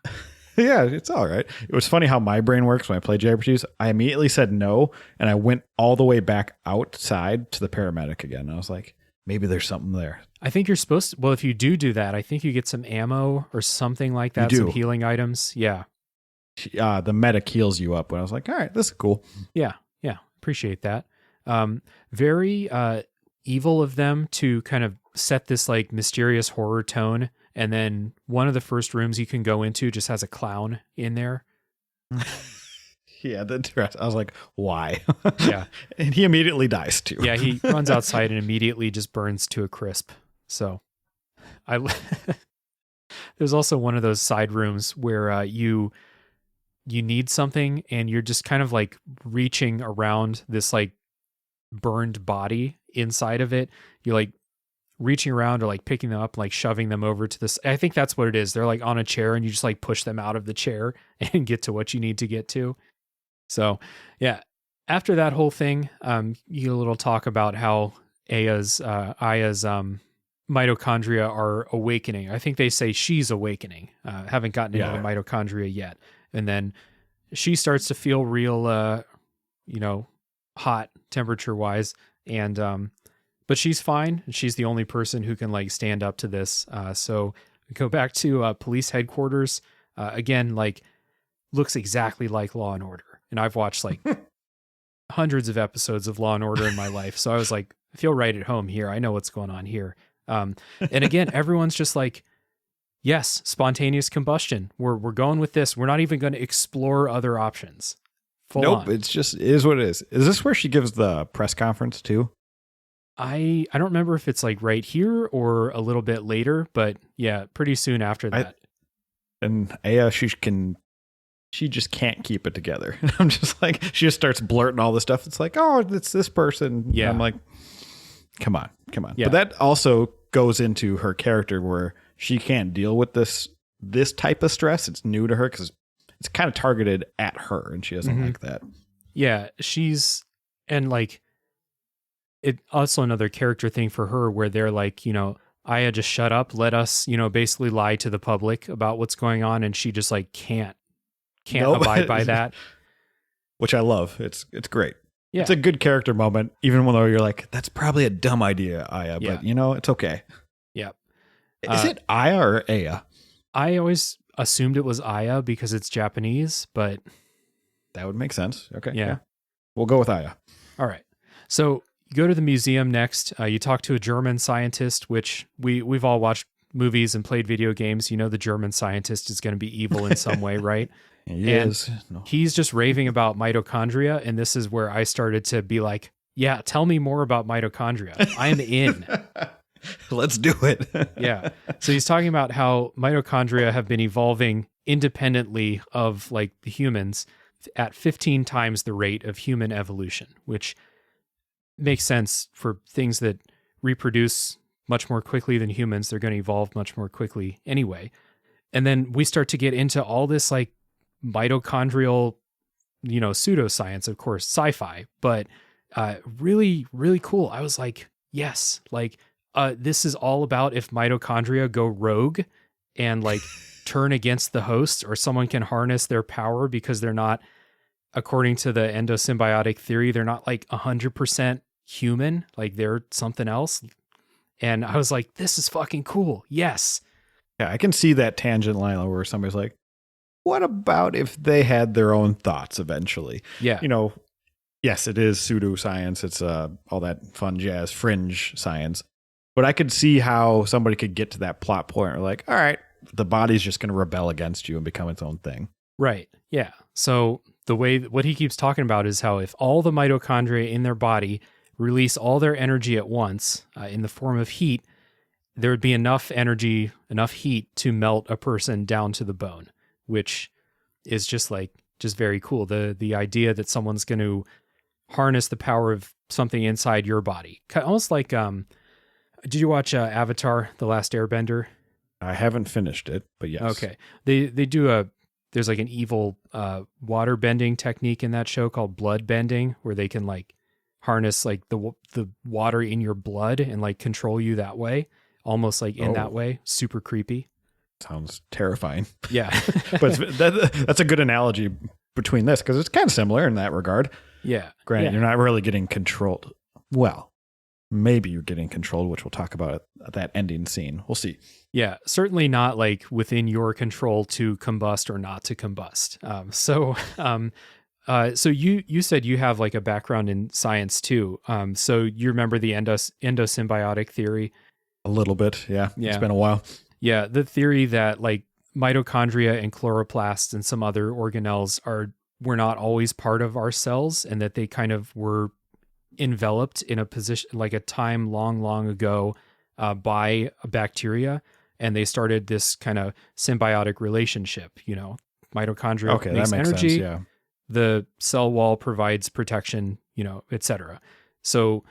Yeah, it's all right. It was funny how my brain works when I play JRPGs. I immediately said no, and I went all the way back outside to the paramedic again. And I was like, maybe there's something there. I think you're supposed to. Well, if you do that, I think you get some ammo or something like that, some healing items. Yeah. The medic heals you up. And I was like, all right, this is cool. Yeah. Appreciate that. Very evil of them to kind of set this like mysterious horror tone. And then one of the first rooms you can go into just has a clown in there. Yeah, the dress. I was like, why? Yeah. And he immediately dies too. Yeah, he runs outside and immediately just burns to a crisp. So there's also one of those side rooms where you need something and you're just kind of like reaching around this like burned body inside of it. You're like reaching around or like picking them up, like shoving them over to this. I think that's what it is. They're like on a chair and you just like push them out of the chair and get to what you need to get to. So yeah, after that whole thing, you get a little talk about how Aya's mitochondria are awakening. I think they say she's awakening. Haven't gotten into the mitochondria yet. And then she starts to feel real, hot temperature wise. And, but she's fine. She's the only person who can like stand up to this. So we go back to police headquarters. Again, like looks exactly like Law and Order. And I've watched like hundreds of episodes of Law and Order in my life. So I was like, I feel right at home here. I know what's going on here. And again, everyone's just like, yes, spontaneous combustion. We're going with this. We're not even going to explore other options. Full on. It's just it is what it is. Is this where she gives the press conference too? I don't remember if it's like right here or a little bit later, but yeah, pretty soon after that. And Aya, she just can't keep it together. I'm just like, she just starts blurting all this stuff. It's like, oh, it's this person. Yeah. And I'm like, come on. Yeah. But that also goes into her character where she can't deal with this type of stress. It's new to her because it's kind of targeted at her and she doesn't like that. Yeah. And like, it also another character thing for her where they're like, Aya, just shut up, let us, basically lie to the public about what's going on, and she just like can't Nope. abide by that. Which I love. It's great. Yeah. It's a good character moment, even though you're like, that's probably a dumb idea, Aya, Yeah. but it's okay. Yeah. Is it Aya or Aya? I always assumed it was Aya because it's Japanese, but that would make sense. Okay. Yeah. We'll go with Aya. All right. So you go to the museum next. You talk to a German scientist, which we've all watched movies and played video games. The German scientist is going to be evil in some way, right? He is. No. He's just raving about mitochondria, and this is where I started to be like, yeah, tell me more about mitochondria. I'm in. Let's do it. Yeah. So he's talking about how mitochondria have been evolving independently of like the humans at 15 times the rate of human evolution, which makes sense for things that reproduce much more quickly than humans. They're going to evolve much more quickly anyway. And then we start to get into all this like mitochondrial, pseudoscience, of course, sci-fi, but really, really cool. I was like, yes, like this is all about if mitochondria go rogue and like turn against the host, or someone can harness their power because they're not, according to the endosymbiotic theory, they're not like 100% human, like they're something else. And I was like, this is fucking cool. Yes. Yeah, I can see that tangent line where somebody's like, what about if they had their own thoughts eventually? Yeah. Yes, it is pseudoscience. It's all that fun jazz, fringe science. But I could see how somebody could get to that plot point where like, all right, the body's just going to rebel against you and become its own thing. Right. Yeah. So what he keeps talking about is how if all the mitochondria in their body release all their energy at once in the form of heat, there would be enough energy, enough heat to melt a person down to the bone, which is just very cool. The idea that someone's going to harness the power of something inside your body. Almost like, did you watch Avatar, The Last Airbender? I haven't finished it, but yes. Okay. They do there's like an evil water bending technique in that show called blood bending, where they can like harness like the water in your blood and like control you that way, almost like in that way. Super creepy. Sounds terrifying. Yeah. But that's a good analogy between this, because it's kind of similar in that regard. Yeah. Granted, you're not really getting controlled. Well, maybe you're getting controlled, which we'll talk about at that ending scene. We'll see. Yeah, certainly not like within your control to combust or not to combust. So you said you have like a background in science too. So you remember the endosymbiotic theory? A little bit, yeah. It's been a while. Yeah, the theory that like mitochondria and chloroplasts and some other organelles were not always part of our cells, and that they kind of were enveloped in a position like a time long ago by a bacteria, and they started this kind of symbiotic relationship. Mitochondria makes energy, sense, yeah. The cell wall provides protection, etc. So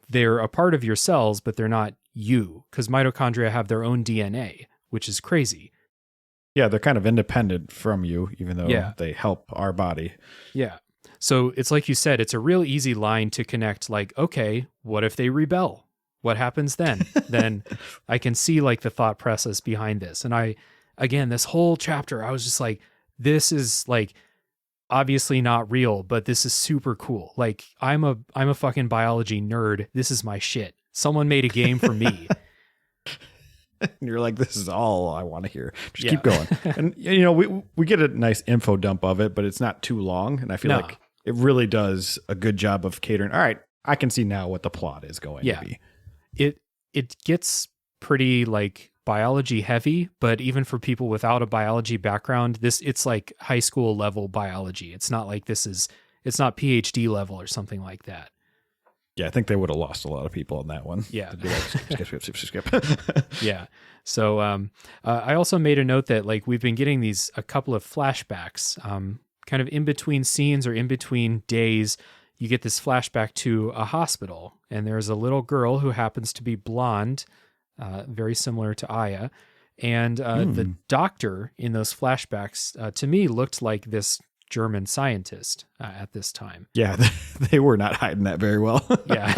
they're a part of your cells, but they're not you, because mitochondria have their own DNA, which is crazy. Yeah, they're kind of independent from you, even though they help our body. Yeah. So it's like you said, it's a real easy line to connect, like, okay, what if they rebel? What happens then? Then I can see like the thought process behind this. And again, this whole chapter, I was just like, this is like obviously not real, but this is super cool. Like I'm a fucking biology nerd. This is my shit. Someone made a game for me. And you're like, this is all I want to hear. Just keep going. And we get a nice info dump of it, but it's not too long. And I feel like it really does a good job of catering. All right, I can see now what the plot is going to be. It gets pretty like biology heavy, but even for people without a biology background, it's like high school level biology. It's not like it's not PhD level or something like that. Yeah, I think they would have lost a lot of people on that one. Yeah. Skip. Yeah. So I also made a note that like we've been getting a couple of flashbacks, kind of in between scenes or in between days. You get this flashback to a hospital, and there's a little girl who happens to be blonde, very similar to Aya. And the doctor in those flashbacks, to me, looked like this German scientist at this time. Yeah, they were not hiding that very well. Yeah.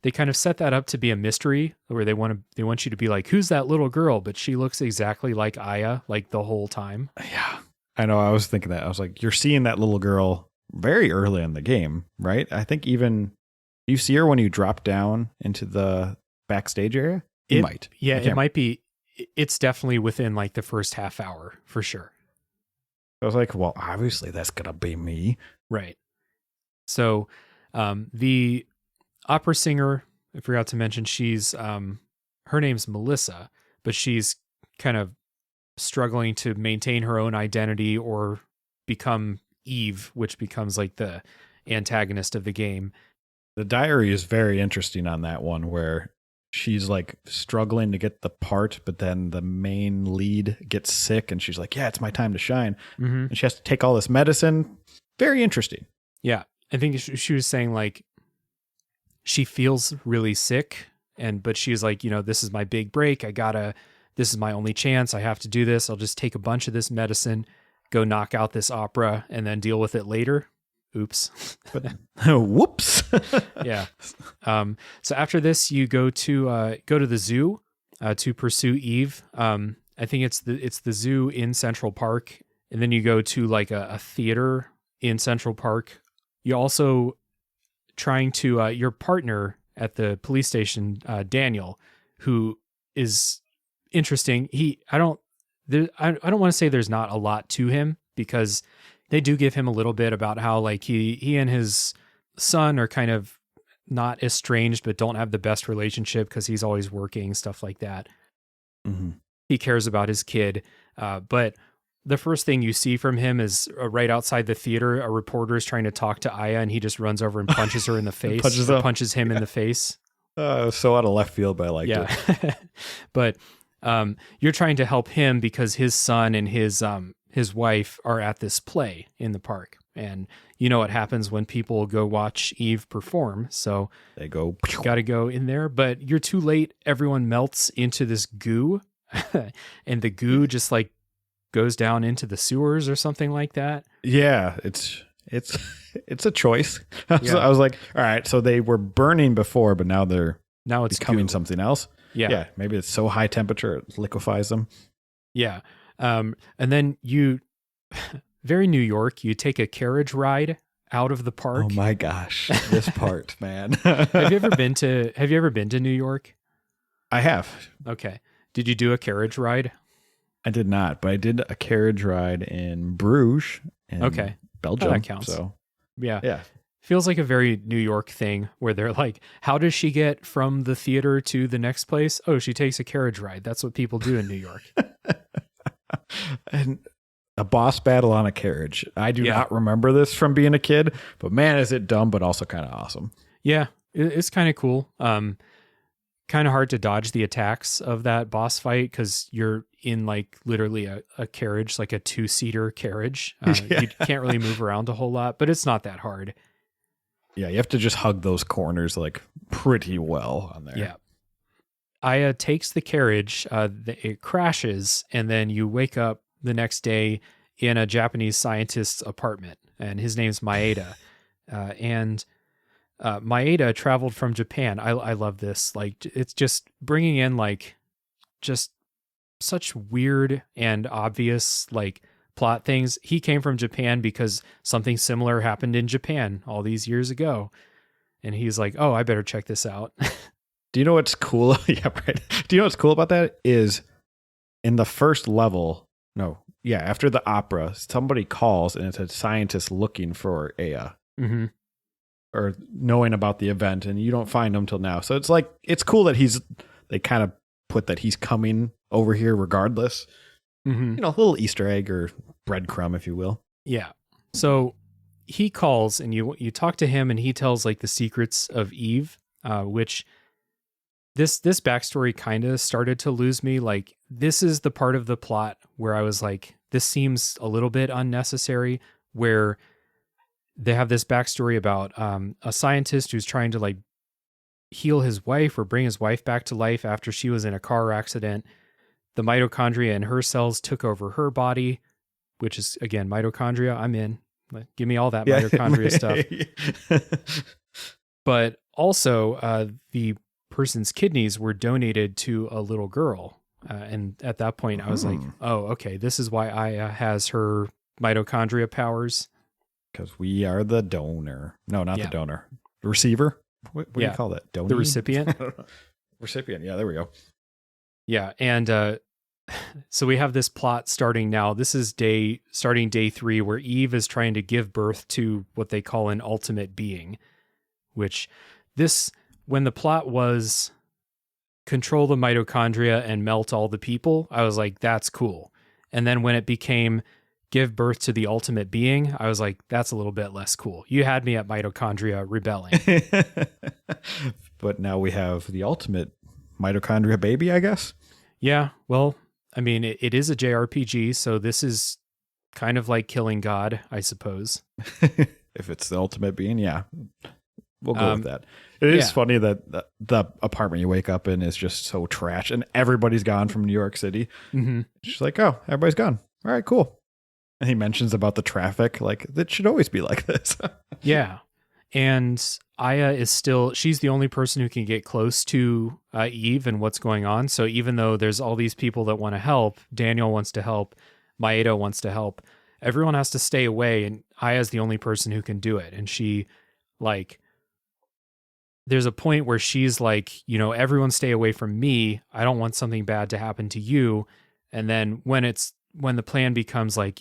They kind of set that up to be a mystery where they want you to be like, who's that little girl? But she looks exactly like Aya, like the whole time. Yeah, I know. I was thinking that. I was like, you're seeing that little girl very early in the game, right? I think even you see her when you drop down into the backstage area. You might. Yeah, it might be. It's definitely within like the first half hour for sure. I was like, well, obviously that's going to be me. Right. So the opera singer, I forgot to mention, she's her name's Melissa, but she's kind of struggling to maintain her own identity or become Eve, which becomes like the antagonist of the game. The diary is very interesting on that one, where she's like struggling to get the part, but then the main lead gets sick and she's like, yeah, it's my time to shine. Mm-hmm. And she has to take all this medicine. Very interesting. Yeah. I think she was saying like she feels really sick, but she's like, this is my big break. This is my only chance. I have to do this. I'll just take a bunch of this medicine, go knock out this opera, and then deal with it later. Oops. Whoops. Yeah. So after this, you go to the zoo to pursue Eve. I think it's the zoo in Central Park, and then you go to like a theater in Central Park. You also trying to your partner at the police station, Daniel, who is interesting. I don't want to say there's not a lot to him, because they do give him a little bit about how like he and his son are kind of not estranged, but don't have the best relationship because he's always working, stuff like that. Mm-hmm. He cares about his kid. But the first thing you see from him is right outside the theater, a reporter is trying to talk to Aya, and he just runs over and punches her in the face. punches him in the face. So out of left field, but I liked it. But you're trying to help him because his son and his wife are at this play in the park. And you know what happens when people go watch Eve perform. So they go, got to go in there, but you're too late. Everyone melts into this goo and the goo just like goes down into the sewers or something like that. Yeah. It's a choice. I was like, all right, so they were burning before, but now it's becoming goo. Something else. Yeah. Maybe it's so high temperature, it liquefies them. Yeah. And then very New York, you take a carriage ride out of the park. Oh my gosh, this part, man. Have you ever been to New York? I have. Okay. Did you do a carriage ride? I did not, but I did a carriage ride in Bruges in Belgium. Oh, that counts. So yeah. Feels like a very New York thing where they're like, how does she get from the theater to the next place? Oh, she takes a carriage ride. That's what people do in New York. And a boss battle on a carriage. I do not remember this from being a kid, but man, is it dumb, but also kind of awesome. Yeah, it's kind of cool. Kind of hard to dodge the attacks of that boss fight because you're in like literally a carriage, like a 2-seater carriage. You can't really move around a whole lot, but it's not that hard. Yeah, you have to just hug those corners like pretty well on there. Yeah. Aya takes the carriage, it crashes, and then you wake up the next day in a Japanese scientist's apartment, and his name's Maeda. And Maeda traveled from Japan. I love this. Like, it's just bringing in like just such weird and obvious like plot things. He came from Japan because something similar happened in Japan all these years ago. And he's like, oh, I better check this out. Do you know what's cool? Yeah, right. Do you know what's cool about that is in the first level, after the opera, somebody calls and it's a scientist looking for Aya. Mm-hmm. Or knowing about the event, and you don't find him till now. So it's like, it's cool that they kind of put that he's coming over here regardless. Mm-hmm. A little Easter egg or breadcrumb, if you will. Yeah. So he calls and you talk to him and he tells like the secrets of Eve, which this backstory kind of started to lose me. Like, this is the part of the plot where I was like, this seems a little bit unnecessary, where they have this backstory about a scientist who's trying to like heal his wife or bring his wife back to life after she was in a car accident. The mitochondria in her cells took over her body, which is, again, mitochondria. I'm in. Give me all that mitochondria stuff. But also, the person's kidneys were donated to a little girl. And at that point, I was like, oh, okay, this is why Aya has her mitochondria powers. Because we are the donor. No, not the donor. The receiver? What do you call that? Donor? The recipient? Recipient. Yeah, there we go. Yeah. And so we have this plot starting now. This is starting day 3, where Eve is trying to give birth to what they call an ultimate being, which when the plot was control the mitochondria and melt all the people, I was like, that's cool. And then when it became give birth to the ultimate being, I was like, that's a little bit less cool. You had me at mitochondria rebelling. But now we have the ultimate mitochondria baby, I guess. Yeah, well, I mean, it is a JRPG, so this is kind of like killing God, I suppose. If it's the ultimate being, yeah. We'll go with that. It is funny that the apartment you wake up in is just so trash and everybody's gone from New York City. Mm-hmm. She's like, oh, everybody's gone. All right, cool. And he mentions about the traffic. Like, that should always be like this. Yeah. And Aya she's the only person who can get close to Eve and what's going on. So even though there's all these people that want to help, Daniel wants to help, Maeda wants to help, everyone has to stay away. And Aya's the only person who can do it. And she, like, there's a point where she's like, everyone stay away from me. I don't want something bad to happen to you. And then when the plan becomes like,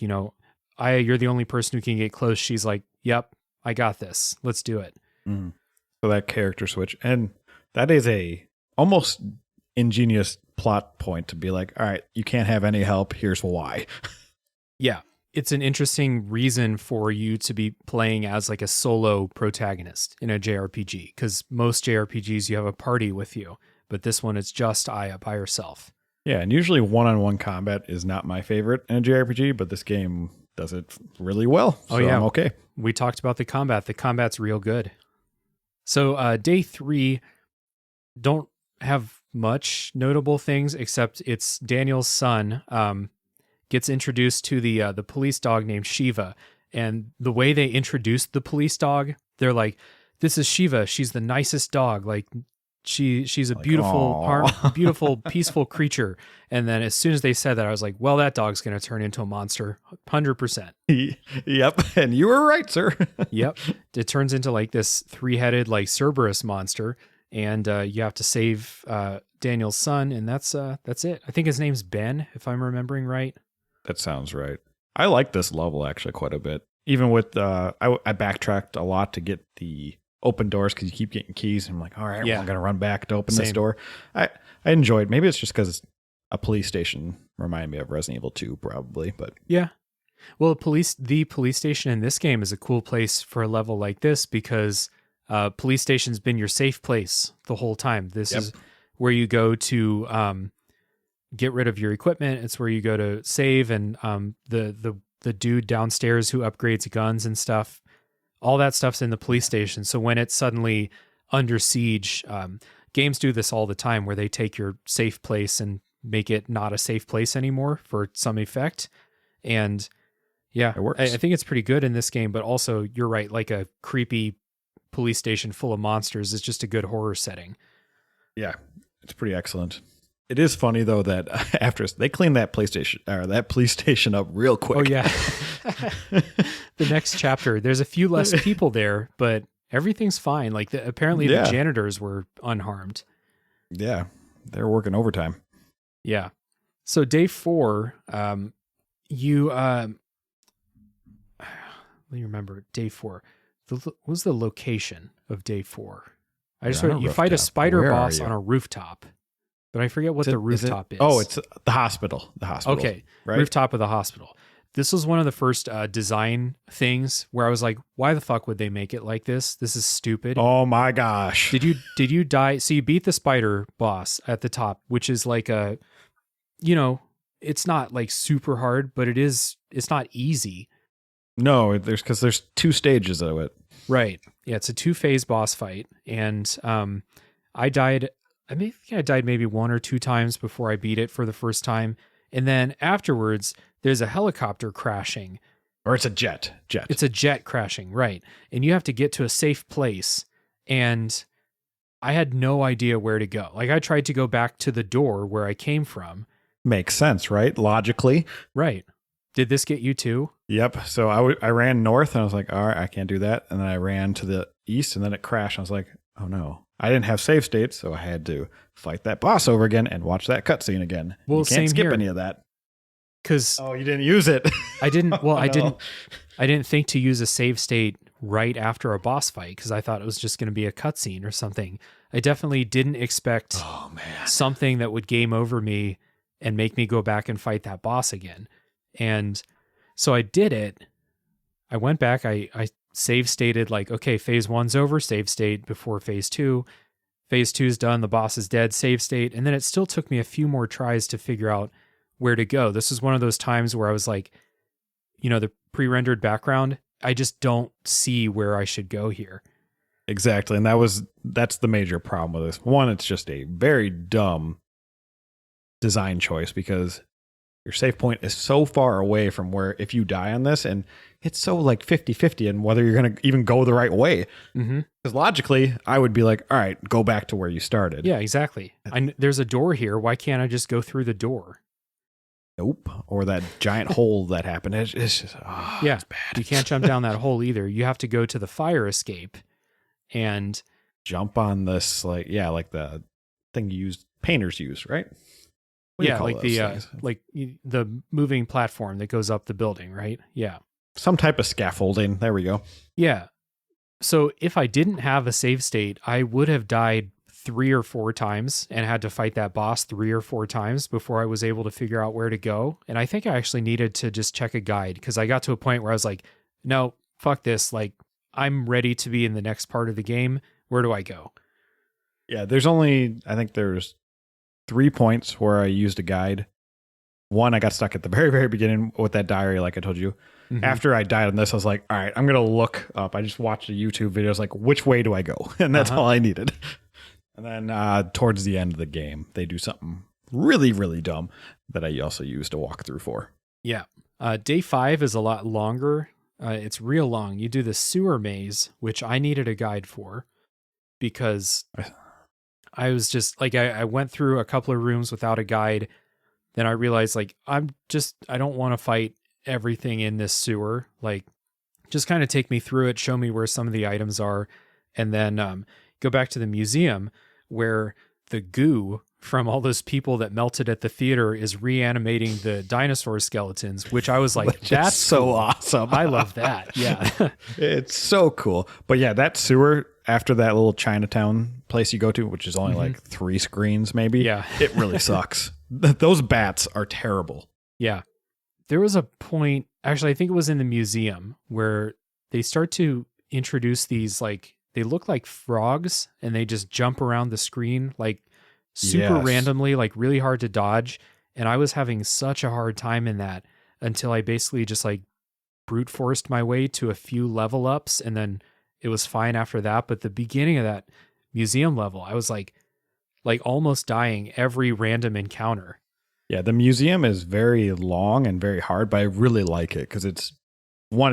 Aya, you're the only person who can get close, she's like, yep, I got this. Let's do it. Mm. So that character switch. And that is a almost ingenious plot point to be like, all right, you can't have any help. Here's why. Yeah. It's an interesting reason for you to be playing as like a solo protagonist in a JRPG, because most JRPGs you have a party with you, but this one it's just Aya by herself. Yeah, and usually one-on-one combat is not my favorite in a JRPG, but this game does it really well. So I'm okay. We talked about the combat. The combat's real good. So day 3, don't have much notable things except it's Daniel's son. Gets introduced to the police dog named Shiva. And the way they introduced the police dog, they're like, this is Shiva. She's the nicest dog. Like, she's a beautiful, beautiful, peaceful creature. And then as soon as they said that, I was like, well, that dog's going to turn into a monster. 100%. Yep. And you were right, sir. Yep. It turns into like this 3-headed, like Cerberus monster. And you have to save Daniel's son. And that's it. I think his name's Ben, if I'm remembering right. That sounds right. I like this level actually quite a bit. Even with, I backtracked a lot to get the open doors because you keep getting keys. And I'm like, all right, I'm going to run back to open this door. I enjoyed, maybe it's just because a police station reminded me of Resident Evil 2 probably, but. Yeah. Well, the police station in this game is a cool place for a level like this because police station's been your safe place the whole time. This is where you go to, get rid of your equipment. It's where you go to save, and the dude downstairs who upgrades guns and stuff, all that stuff's in the police station. So when it's suddenly under siege, games do this all the time where they take your safe place and make it not a safe place anymore for some effect. And yeah, it works. I think it's pretty good in this game, but also you're right. Like a creepy police station full of monsters is just a good horror setting. Yeah, it's pretty excellent. It is funny though that after they clean that police station up real quick. Oh yeah. The next chapter, there's a few less people there, but everything's fine. Like apparently the janitors were unharmed. Yeah, they're working overtime. Yeah. So day 4, you let me remember day 4. What was the location of day 4? I just heard you fight a spider boss on a rooftop. But I forget what the rooftop is. Oh, it's the hospital. The hospital. Okay, right? Rooftop of the hospital. This was one of the first design things where I was like, why the fuck would they make it like this? This is stupid. Oh my gosh. Did you die? So you beat the spider boss at the top, which is like it's not like super hard, but it's not easy. No, because there's 2 stages of it. Right. Yeah, it's a 2-phase boss fight. And I died maybe 1 or 2 times before I beat it for the first time. And then afterwards, there's a helicopter crashing. Or it's a jet. It's a jet crashing, right. And you have to get to a safe place. And I had no idea where to go. Like, I tried to go back to the door where I came from. Makes sense, right? Logically. Right. Did this get you too? Yep. So I ran north and I was like, all right, I can't do that. And then I ran to the east and then it crashed. I was like, oh no. I didn't have save states, so I had to fight that boss over again and watch that cutscene again. Well, you can't same skip here. any of that. Because you didn't use it. I didn't. Well, Oh, I no. didn't think to use a save state right after a boss fight because I thought it was just going to be a cutscene or something. I definitely didn't expect something that would game over me and make me go back and fight that boss again. And so I did it. I went back. I save stated like, okay, phase 1's over. Save state before phase 2. Phase 2's done. The boss is dead. Save state. And then it still took me a few more tries to figure out where to go. This is one of those times where I was like, the pre-rendered background, I just don't see where I should go here. Exactly. And that's the major problem with this. One, it's just a very dumb design choice because your save point is so far away from where if you die on this, and it's so like 50-50 and whether you're going to even go the right way. Mm-hmm. Because logically, I would be like, all right, go back to where you started. Yeah, exactly. There's a door here. Why can't I just go through the door? Nope. Or that giant hole that happened. It's just, it's bad. You can't jump down that hole either. You have to go to the fire escape and jump on this, like the thing painters use, right? What do you call like those the things? the moving platform that goes up the building, right? Yeah. Some type of scaffolding. There we go. Yeah. So if I didn't have a save state, I would have died 3 or 4 times and had to fight that boss 3 or 4 times before I was able to figure out where to go. And I think I actually needed to just check a guide because I got to a point where I was like, no, fuck this. Like, I'm ready to be in the next part of the game. Where do I go? Yeah, I think there's 3 points where I used a guide. One, I got stuck at the very, very beginning with that diary, like I told you. Mm-hmm. After I died on this, I was like, all right, I'm going to look up. I just watched a YouTube video. I was like, which way do I go? And that's all I needed. And then towards the end of the game, they do something really, really dumb that I also used to walk through for. Yeah. Day 5 is a lot longer. It's real long. You do the sewer maze, which I needed a guide for because I was just like, I went through a couple of rooms without a guide. Then I realized like, I don't want to fight everything in this sewer. Like, just kind of take me through it, show me where some of the items are, and then go back to the museum where the goo from all those people that melted at the theater is reanimating the dinosaur skeletons, which I was like, that's so cool. awesome. I love that. Yeah. It's so cool. But yeah, that sewer after that little Chinatown place you go to, which is only like 3 screens maybe. Yeah. It really sucks. Those bats are terrible. Yeah. There was a point, actually, I think it was in the museum where they start to introduce these, like, they look like frogs and they just jump around the screen, like super randomly, like really hard to dodge. And I was having such a hard time in that until I basically just like brute forced my way to a few level ups. And then it was fine after that. But the beginning of that museum level, I was like almost dying every random encounter. Yeah, the museum is very long and very hard, but I really like it because it's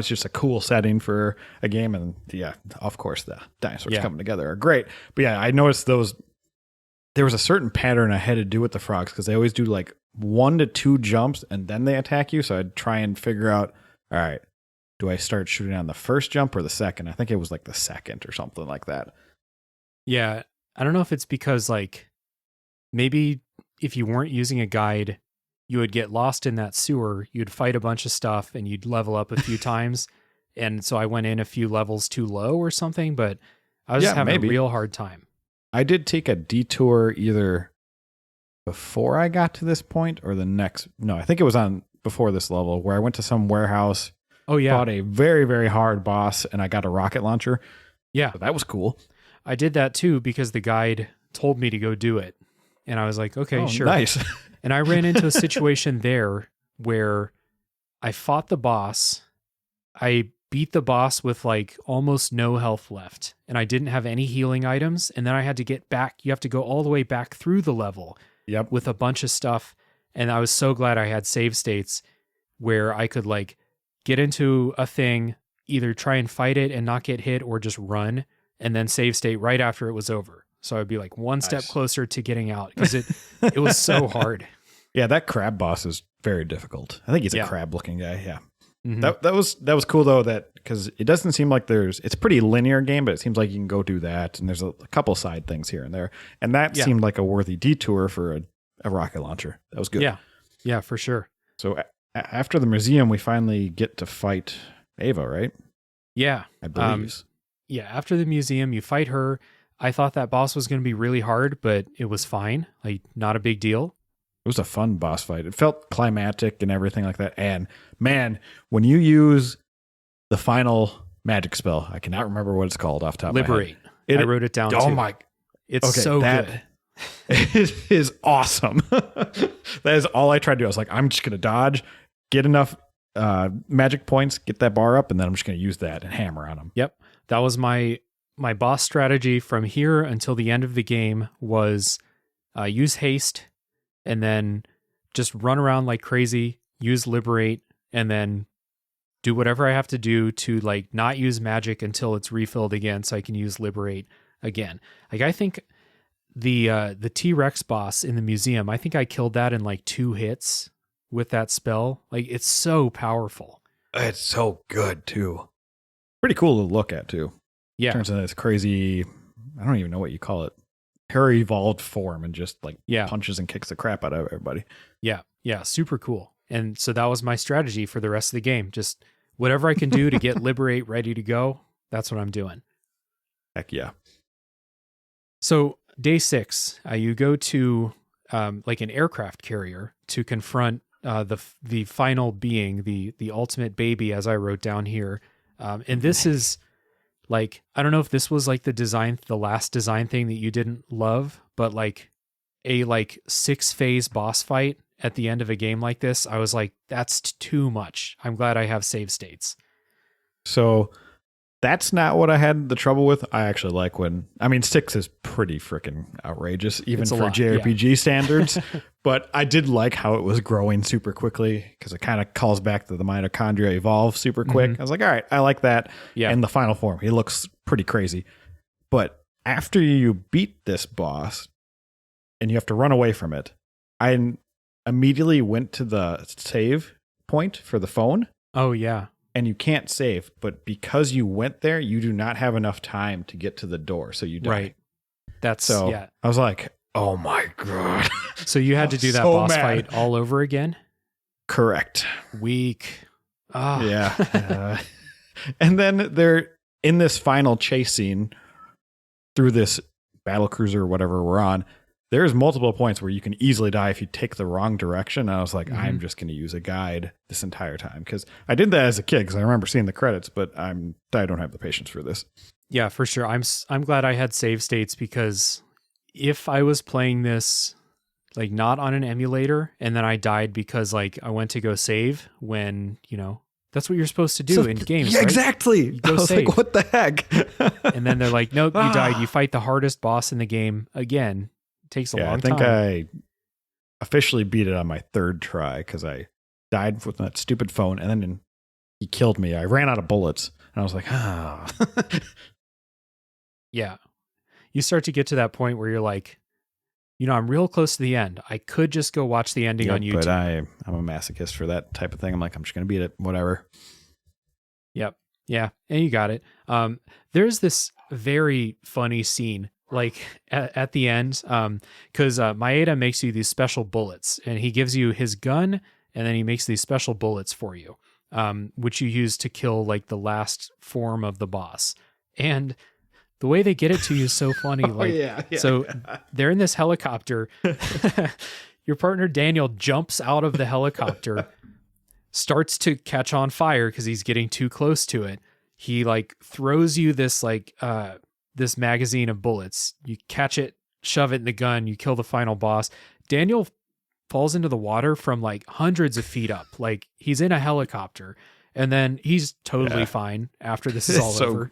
just a cool setting for a game. And yeah, of course, the dinosaurs coming together are great. But yeah, I noticed there was a certain pattern I had to do with the frogs because they always do like 1 to 2 jumps and then they attack you. So I'd try and figure out, all right, do I start shooting on the first jump or the second? I think it was like the second or something like that. Yeah. I don't know if it's because like maybe if you weren't using a guide, you would get lost in that sewer, you'd fight a bunch of stuff and you'd level up a few times. And so I went in a few levels too low or something, but I was just having a real hard time. I did take a detour either before I got to this point or the next. No, I think it was on before this level where I went to some warehouse. Oh yeah. Fought a very, very hard boss and I got a rocket launcher. Yeah. So that was cool. I did that too because the guide told me to go do it. And I was like, okay, sure. Nice. And I ran into a situation there where I fought the boss. I beat the boss with like almost no health left. And I didn't have any healing items. And then I had to get back. You have to go all the way back through the level with a bunch of stuff. And I was so glad I had save states where I could like get into a thing, either try and fight it and not get hit or just run, and then save state right after it was over. So I'd be like one step closer to getting out because it was so hard. Yeah, that crab boss is very difficult. I think he's a crab looking guy. Yeah. Mm-hmm. That was cool though, that because it doesn't seem like it's a pretty linear game, but it seems like you can go do that, and there's a couple side things here and there, and that seemed like a worthy detour for a rocket launcher. That was good. Yeah, for sure. So after the museum, we finally get to fight Ava, right? Yeah, I believe. After the museum, you fight her. I thought that boss was going to be really hard, but it was fine. Like, not a big deal. It was a fun boss fight. It felt climactic and everything like that. And man, when you use the final magic spell, I cannot remember what it's called off the top Liberate. of my head. I wrote it down too. Oh my. It's so good. It is awesome. That is all I tried to do. I was like, I'm just going to dodge, get enough magic points, get that bar up, and then I'm just going to use that and hammer on them. Yep. That was my boss strategy from here until the end of the game was use haste, and then just run around like crazy, use liberate, and then do whatever I have to do to like not use magic until it's refilled again so I can use liberate again. Like I think the T-Rex boss in the museum, I think I killed that in like 2 hits with that spell. Like it's so powerful. It's so good too. Pretty cool to look at too. Yeah. Turns into this crazy, I don't even know what you call it, hair evolved form, and just like punches and kicks the crap out of everybody. Yeah, super cool. And so that was my strategy for the rest of the game. Just whatever I can do to get liberate ready to go, that's what I'm doing. Heck yeah. So day 6, you go to like an aircraft carrier to confront the final being, the ultimate baby, as I wrote down here. And this is like, I don't know if this was like the last design thing that you didn't love, but like a 6-phase boss fight at the end of a game like this, I was like, that's too much. I'm glad I have save states. So that's not what I had the trouble with. I actually like 6 is pretty freaking outrageous, even for JRPG standards. But I did like how it was growing super quickly, because it kind of calls back to the mitochondria evolve super quick. Mm-hmm. I was like, all right, I like that. Yeah. In the final form, he looks pretty crazy. But after you beat this boss and you have to run away from it, I immediately went to the save point for the phone. Oh, yeah. And you can't save, but because you went there, you do not have enough time to get to the door, so you die. Right. I was like, oh my God. So you had to do that boss fight all over again? Correct. Weak. Oh. Yeah. And then they're in this final chase scene through this battle cruiser or whatever we're on. There's multiple points where you can easily die if you take the wrong direction. And I was like, I'm just going to use a guide this entire time, because I did that as a kid, because I remember seeing the credits, but I don't have the patience for this. Yeah, for sure. I'm glad I had save states, because if I was playing this like not on an emulator and then I died because like I went to go save when, that's what you're supposed to do in games. Yeah, right? exactly. You go I was save. like, what the heck? And then they're like, nope, you died. You fight the hardest boss in the game again. It takes a long time. I think I officially beat it on my 3rd try, because I died with that stupid phone, and then he killed me. I ran out of bullets, and I was like, Yeah. You start to get to that point where you're like, I'm real close to the end. I could just go watch the ending on YouTube. But I'm a masochist for that type of thing. I'm like, I'm just going to beat it, whatever. Yep. Yeah. And you got it. There's this very funny scene, like at the end, because Maeda makes you these special bullets, and he gives you his gun, and then he makes these special bullets for you, which you use to kill like the last form of the boss. And the way they get it to you is so funny. So they're in this helicopter. Your partner Daniel jumps out of the helicopter, starts to catch on fire because he's getting too close to it. He like throws you this this magazine of bullets. You catch it, shove it in the gun, you kill the final boss. Daniel falls into the water from like hundreds of feet up. Like he's in a helicopter, and then he's totally fine after this is all over.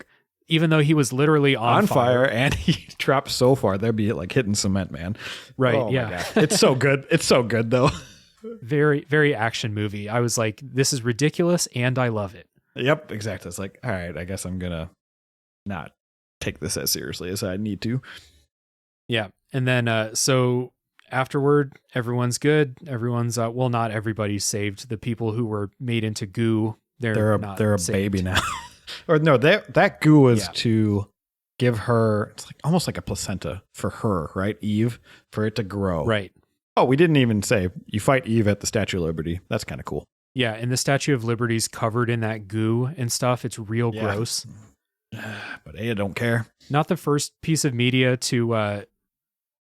Even though he was literally on fire, and he dropped so far, they'd be like hitting cement, man. Right. Oh, yeah. It's so good. It's so good though. very, very action movie. I was like, this is ridiculous and I love it. Yep, exactly. It's like, all right, I guess I'm going to not take this as seriously as I need to. Yeah. And then, so afterward, everyone's good. Everyone's, well, not everybody's saved. The people who were made into goo, they're a saved. baby now. Or no, that goo was Yeah. to give her, it's like almost like a placenta for her, right? Eve, for it to grow. Right. Oh, we didn't even say you fight Eve at the Statue of Liberty. That's kind of cool. Yeah. And the Statue of Liberty's covered in that goo and stuff. It's real gross. But Aya don't care. Not the first piece of media to,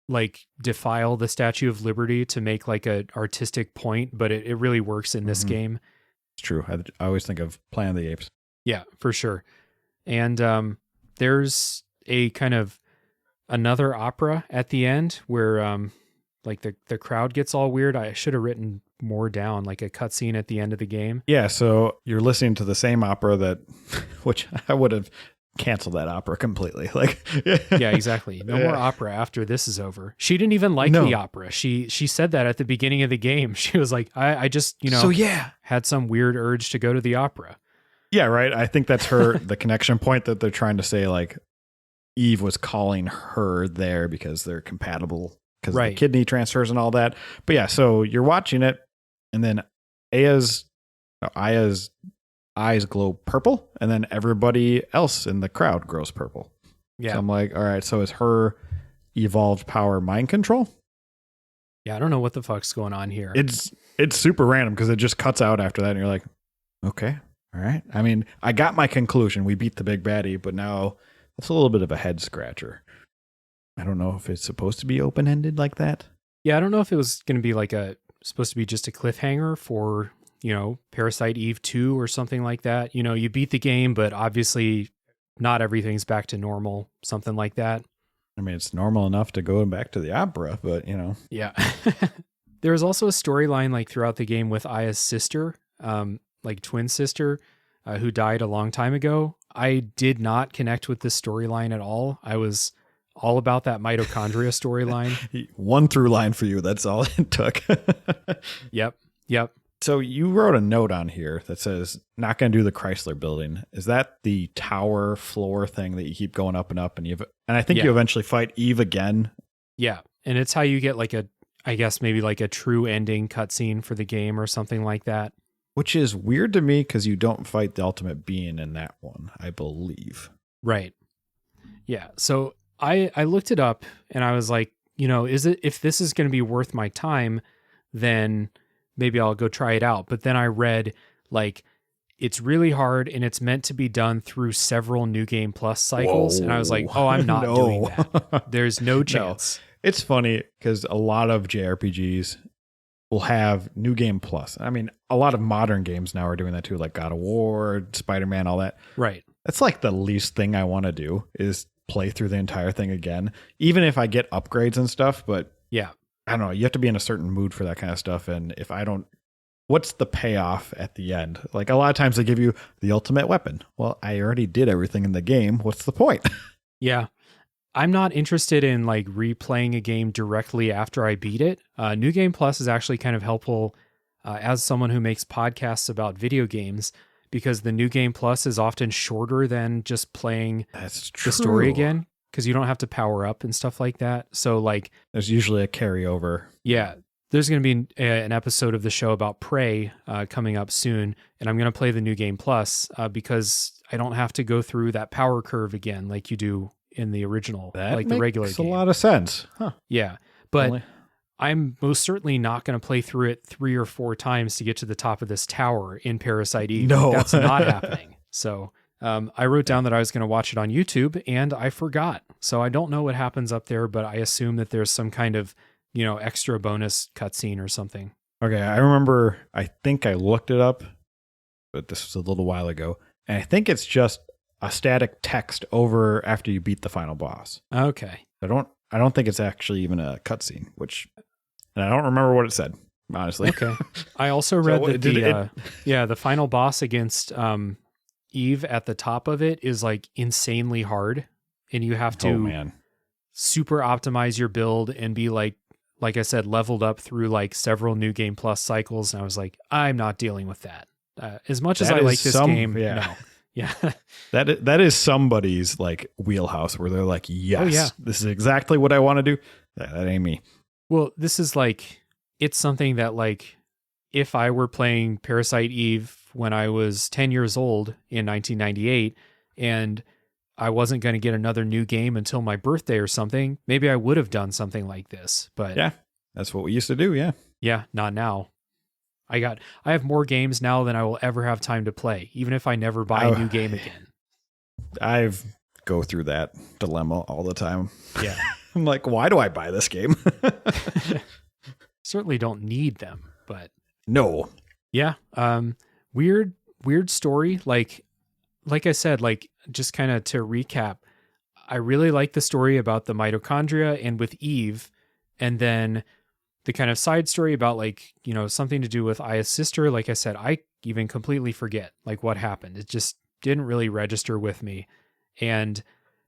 like defile the Statue of Liberty to make like a artistic point, but it really works in this game. It's true. I always think of Planet of the Apes. Yeah, for sure. And there's a kind of another opera at the end where like the crowd gets all weird. I should have written more down, like a cutscene at the end of the game. Yeah, so you're listening to the same opera that, which I would have canceled that opera completely. Like, yeah, exactly. No more opera after this is over. She didn't even like the opera. She said that at the beginning of the game. She was like, I just, had some weird urge to go to the opera. Yeah, right. I think that's the connection point that they're trying to say, like, Eve was calling her there because they're compatible because of the kidney transfers and all that. But yeah, so you're watching it, and then Aya's eyes glow purple, and then everybody else in the crowd grows purple. Yeah. So I'm like, all right, so is her evolved power mind control? Yeah, I don't know what the fuck's going on here. It's super random because it just cuts out after that, and you're like, okay, all right. I mean, I got my conclusion. We beat the big baddie, but now it's a little bit of a head scratcher. I don't know if it's supposed to be open-ended like that. Yeah, I don't know if it was going to be like supposed to be just a cliffhanger for, Parasite Eve 2 or something like that. You beat the game, but obviously not everything's back to normal, something like that. I mean, it's normal enough to go back to the opera, but Yeah. There was also a storyline like throughout the game with Aya's sister, like twin sister, who died a long time ago. I did not connect with this storyline at all. I was all about that mitochondria storyline. One through line for you. That's all it took. Yep. So you wrote a note on here that says, not going to do the Chrysler building. Is that the tower floor thing that you keep going up and up? And I think you eventually fight Eve again. Yeah. And it's how you get like I guess maybe like a true ending cutscene for the game or something like that. Which is weird to me because you don't fight the ultimate being in that one, I believe. Right. Yeah. So I looked it up and I was like, if this is going to be worth my time, then maybe I'll go try it out. But then I read like it's really hard and it's meant to be done through several New Game Plus cycles. Whoa. And I was like, oh, I'm not doing that. There's no chance. No. It's funny because a lot of JRPGs will have New Game Plus. I mean, a lot of modern games now are doing that too, like God of War, Spider-Man, all that. Right. That's like the least thing I want to do is play through the entire thing again, even if I get upgrades and stuff. But yeah, I don't know. You have to be in a certain mood for that kind of stuff. And if I don't, what's the payoff at the end? Like a lot of times they give you the ultimate weapon. Well, I already did everything in the game. What's the point? Yeah. I'm not interested in like replaying a game directly after I beat it. New Game Plus is actually kind of helpful as someone who makes podcasts about video games, because the New Game Plus is often shorter than just playing the story again, because you don't have to power up and stuff like that. So like there's usually a carryover. Yeah. There's going to be an episode of the show about Prey coming up soon, and I'm going to play the New Game Plus because I don't have to go through that power curve again like you do in the original, like the regular game. Makes a lot of sense. Huh. Yeah. But I'm most certainly not going to play through it 3 or 4 times to get to the top of this tower in Parasite Eve. No. Like, that's not happening. So I wrote down that I was going to watch it on YouTube and I forgot. So I don't know what happens up there, but I assume that there's some kind of, extra bonus cutscene or something. Okay. I remember, I think I looked it up, but this was a little while ago. And I think it's just a static text over after you beat the final boss. Okay. I don't think it's actually even a cutscene, and I don't remember what it said, honestly. Okay. I also read that the final boss against Eve at the top of it is like insanely hard, and you have to super optimize your build and be like like I said, leveled up through like several New Game Plus cycles. And I was like, I'm not dealing with that. As much as I like this game, no. Yeah. That is somebody's like wheelhouse where they're like, yes, this is exactly what I want to do. That ain't me. Well, this is like, it's something that like, if I were playing Parasite Eve when I was 10 years old in 1998 and I wasn't going to get another new game until my birthday or something, maybe I would have done something like this. But yeah, that's what we used to do. Yeah. Yeah, not now. I have more games now than I will ever have time to play, even if I never buy a new game again. I've go through that dilemma all the time. Yeah. I'm like, why do I buy this game? Certainly don't need them, but no. Yeah. Weird story. Like I said, like just kind of to recap, I really like the story about the mitochondria and with Eve, and then the kind of side story about like, you know, something to do with Aya's sister. Like I said, I even completely forget like what happened. It just didn't really register with me. And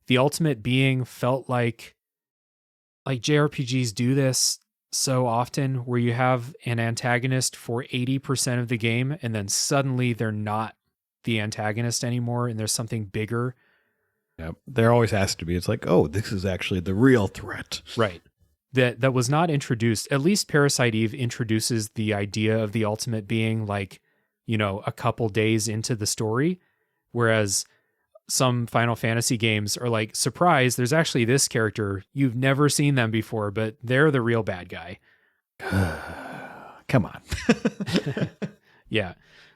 the ultimate being felt like JRPGs do this so often where you have an antagonist for 80% of the game and then suddenly they're not the antagonist anymore and there's something bigger. Yeah, there always has to be. It's like, oh, this is actually the real threat. Right. That was not introduced. At least Parasite Eve introduces the idea of the ultimate being like, you know, a couple days into the story. Whereas some Final Fantasy games are like, surprise, there's actually this character. You've never seen them before, but they're the real bad guy. Come on. Yeah.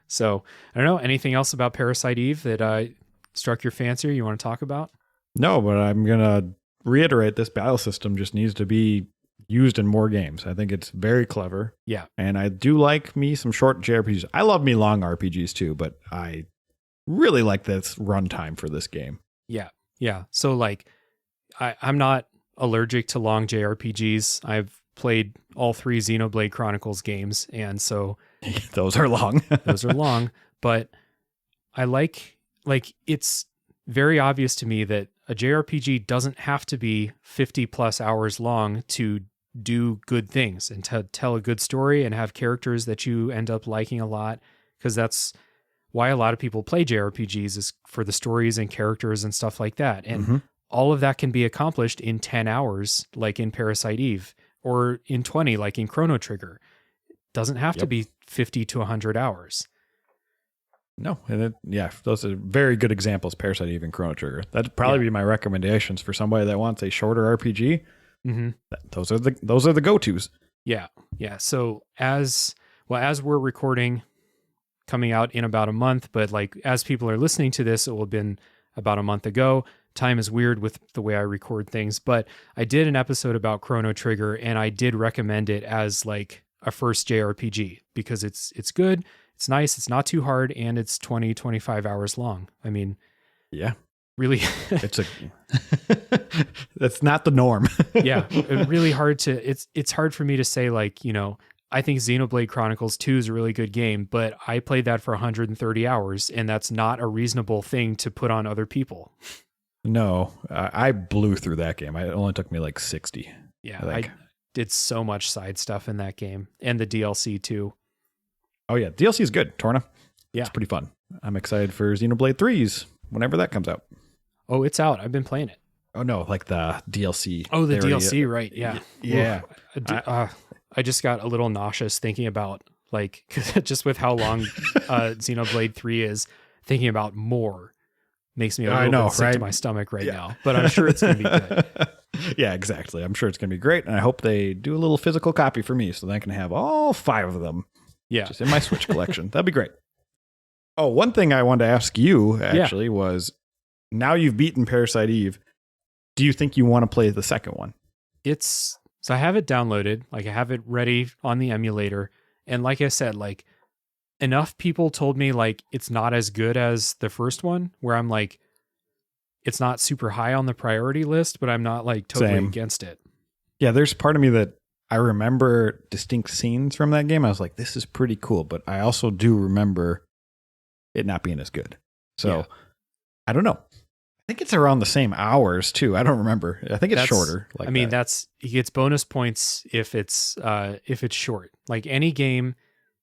So I don't know. Anything else about Parasite Eve that struck your fancy or you want to talk about? No, but I'm going to reiterate, this battle system just needs to be used in more games. I think it's very clever. Yeah. And I do like me some short JRPGs. I love me long RPGs too, but I really like this runtime for this game. Yeah. Yeah. So like I'm not allergic to long JRPGs. I've played all 3 Xenoblade Chronicles games. And so those are long. Those are long, but I like it's very obvious to me that a JRPG doesn't have to be 50 plus hours long to do good things and to tell a good story and have characters that you end up liking a lot. Because that's why a lot of people play JRPGs, is for the stories and characters and stuff like that. And all of that can be accomplished in 10 hours, like in Parasite Eve, or in 20, like in Chrono Trigger. It doesn't have to be 50 to 100 hours. No, and those are very good examples, Parasite Eve and Chrono Trigger. That'd probably be my recommendations for somebody that wants a shorter RPG. Mm-hmm. Those are the go-tos. Yeah, yeah. So as we're recording, coming out in about a month, but like as people are listening to this, it will have been about a month ago. Time is weird with the way I record things, but I did an episode about Chrono Trigger, and I did recommend it as like a first JRPG because it's good. It's nice. It's not too hard. And it's 20, 25 hours long. I mean, yeah, really. That's not the norm. Yeah. Really hard it's hard for me to say like, you know, I think Xenoblade Chronicles 2 is a really good game, but I played that for 130 hours and that's not a reasonable thing to put on other people. No, I blew through that game. It only took me like 60. Yeah. I did so much side stuff in that game and the DLC too. Oh yeah, DLC is good, Torna. Yeah. It's pretty fun. I'm excited for Xenoblade 3's whenever that comes out. Oh, it's out. I've been playing it. Oh no, like the DLC. Oh, the DLC, right? Yeah. Yeah. I just got a little nauseous thinking about like just with how long Xenoblade 3 is. Thinking about more makes me a little bit sick to my stomach right now. But I'm sure it's going to be good. Yeah, exactly. I'm sure it's going to be great, and I hope they do a little physical copy for me so that I can have all 5 of them. Yeah. Just in my Switch collection. That'd be great. Oh, one thing I wanted to ask you actually was, now you've beaten Parasite Eve, do you think you want to play the second one? So I have it downloaded, like I have it ready on the emulator. And like I said, like enough people told me like it's not as good as the first one, where I'm like, it's not super high on the priority list, but I'm not like totally against it. Yeah. There's part of me that I remember distinct scenes from that game. I was like, this is pretty cool. But I also do remember it not being as good. So I don't know. I think it's around the same hours too. I don't remember. I think it's shorter. He gets bonus points if it's short. Like any game,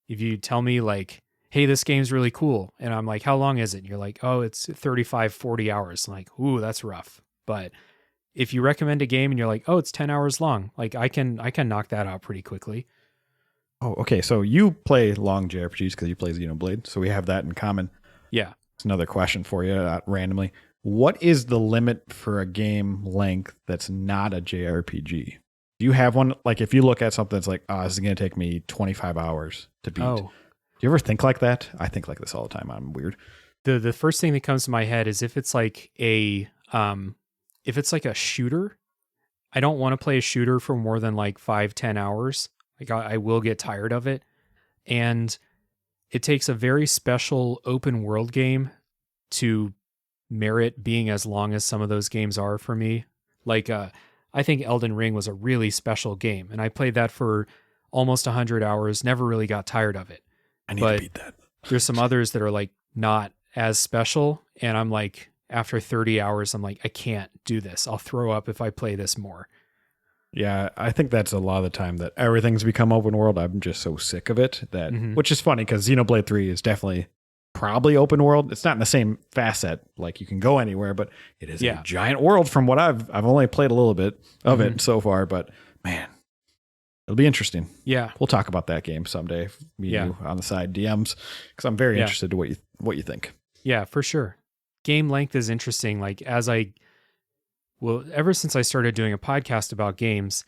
if you tell me like, hey, this game's really cool, and I'm like, how long is it? And you're like, oh, it's 35, 40 hours. I'm like, ooh, that's rough. But if you recommend a game and you're like, oh, it's 10 hours long, like I can knock that out pretty quickly. Oh, okay. So you play long JRPGs because you play Xenoblade. So we have that in common. Yeah. It's another question for you randomly. What is the limit for a game length that's not a JRPG? Do you have one? Like if you look at something that's like, oh, this is going to take me 25 hours to beat. Oh. Do you ever think like that? I think like this all the time. I'm weird. The first thing that comes to my head is if it's like a shooter, I don't want to play a shooter for more than like 5-10 hours. Like I will get tired of it. And it takes a very special open world game to merit being as long as some of those games are for me. Like I think Elden Ring was a really special game, and I played that for almost 100 hours, never really got tired of it. I need to beat that. There's some others that are like not as special, and I'm like, after 30 hours, I'm like, I can't do this. I'll throw up if I play this more. Yeah, I think that's a lot of the time that everything's become open world. I'm just so sick of it that, which is funny because Xenoblade 3 is definitely probably open world. It's not in the same facet, like you can go anywhere, but it is a giant world from what I've only played a little bit of it so far, but man, it'll be interesting. Yeah. We'll talk about that game someday. Me and you on the side DMs, because I'm very interested to what you think. Yeah, for sure. Game length is interesting. Like ever since I started doing a podcast about games,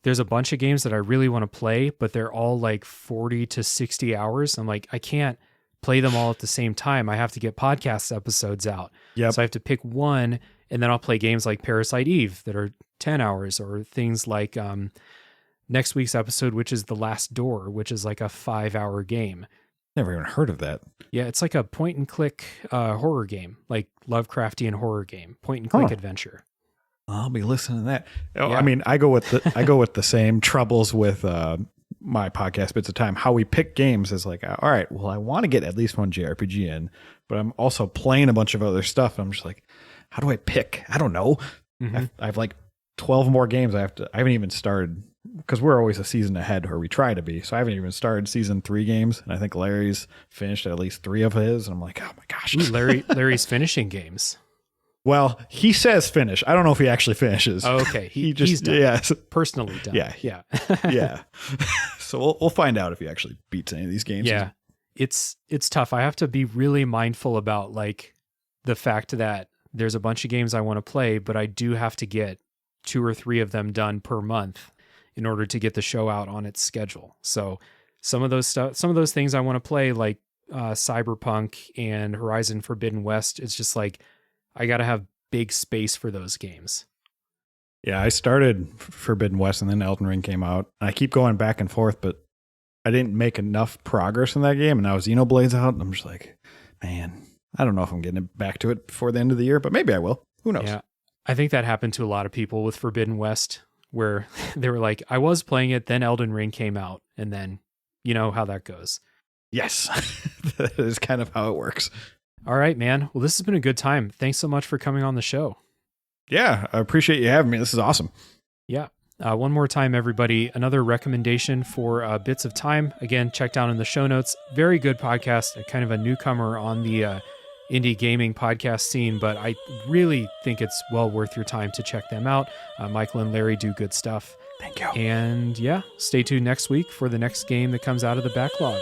there's a bunch of games that I really want to play, but they're all like 40 to 60 hours. I'm like, I can't play them all at the same time. I have to get podcast episodes out. Yep. So I have to pick one, and then I'll play games like Parasite Eve that are 10 hours, or things like next week's episode, which is The Last Door, which is like a 5-hour game. Never even heard of that. Yeah, it's like a point and click horror game, like Lovecraftian horror game, point and click adventure. I'll be listening to that. Oh, yeah. I mean, I go with the same troubles with my podcast Bits of Time. How we pick games is like, all right, well, I want to get at least one JRPG in, but I'm also playing a bunch of other stuff. I'm just like, how do I pick? I don't know. I have like 12 more games. I haven't even started, because we're always a season ahead, or we try to be. So I haven't even started season 3 games, and I think Larry's finished at least 3 of his. And I'm like, oh my gosh, ooh, Larry's finishing games. Well, he says finish. I don't know if he actually finishes. Oh, okay. He's done. Personally done. Yeah. Yeah. So we'll find out if he actually beats any of these games. Yeah. It's tough. I have to be really mindful about like the fact that there's a bunch of games I want to play, but I do have to get 2 or 3 of them done per month in order to get the show out on its schedule. So some of those things I want to play, like Cyberpunk and Horizon Forbidden West, it's just like, I got to have big space for those games. Yeah, I started Forbidden West and then Elden Ring came out. I keep going back and forth, but I didn't make enough progress in that game. And now Xenoblade's out, and I'm just like, man, I don't know if I'm getting back to it before the end of the year, but maybe I will. Who knows? Yeah, I think that happened to a lot of people with Forbidden West, where they were like, I was playing it, then Elden Ring came out, and then you know how that goes. Yes, that is kind of how it works. All right, man. Well, this has been a good time. Thanks so much for coming on the show. Yeah, I appreciate you having me. This is awesome. Yeah. One more time, everybody. Another recommendation for Bits of Time. Again, check down in the show notes. Very good podcast. Kind of a newcomer on the indie gaming podcast scene, but I really think it's well worth your time to check them out. Michael and Larry do good stuff. Thank you. And yeah, stay tuned next week for the next game that comes out of the backlog.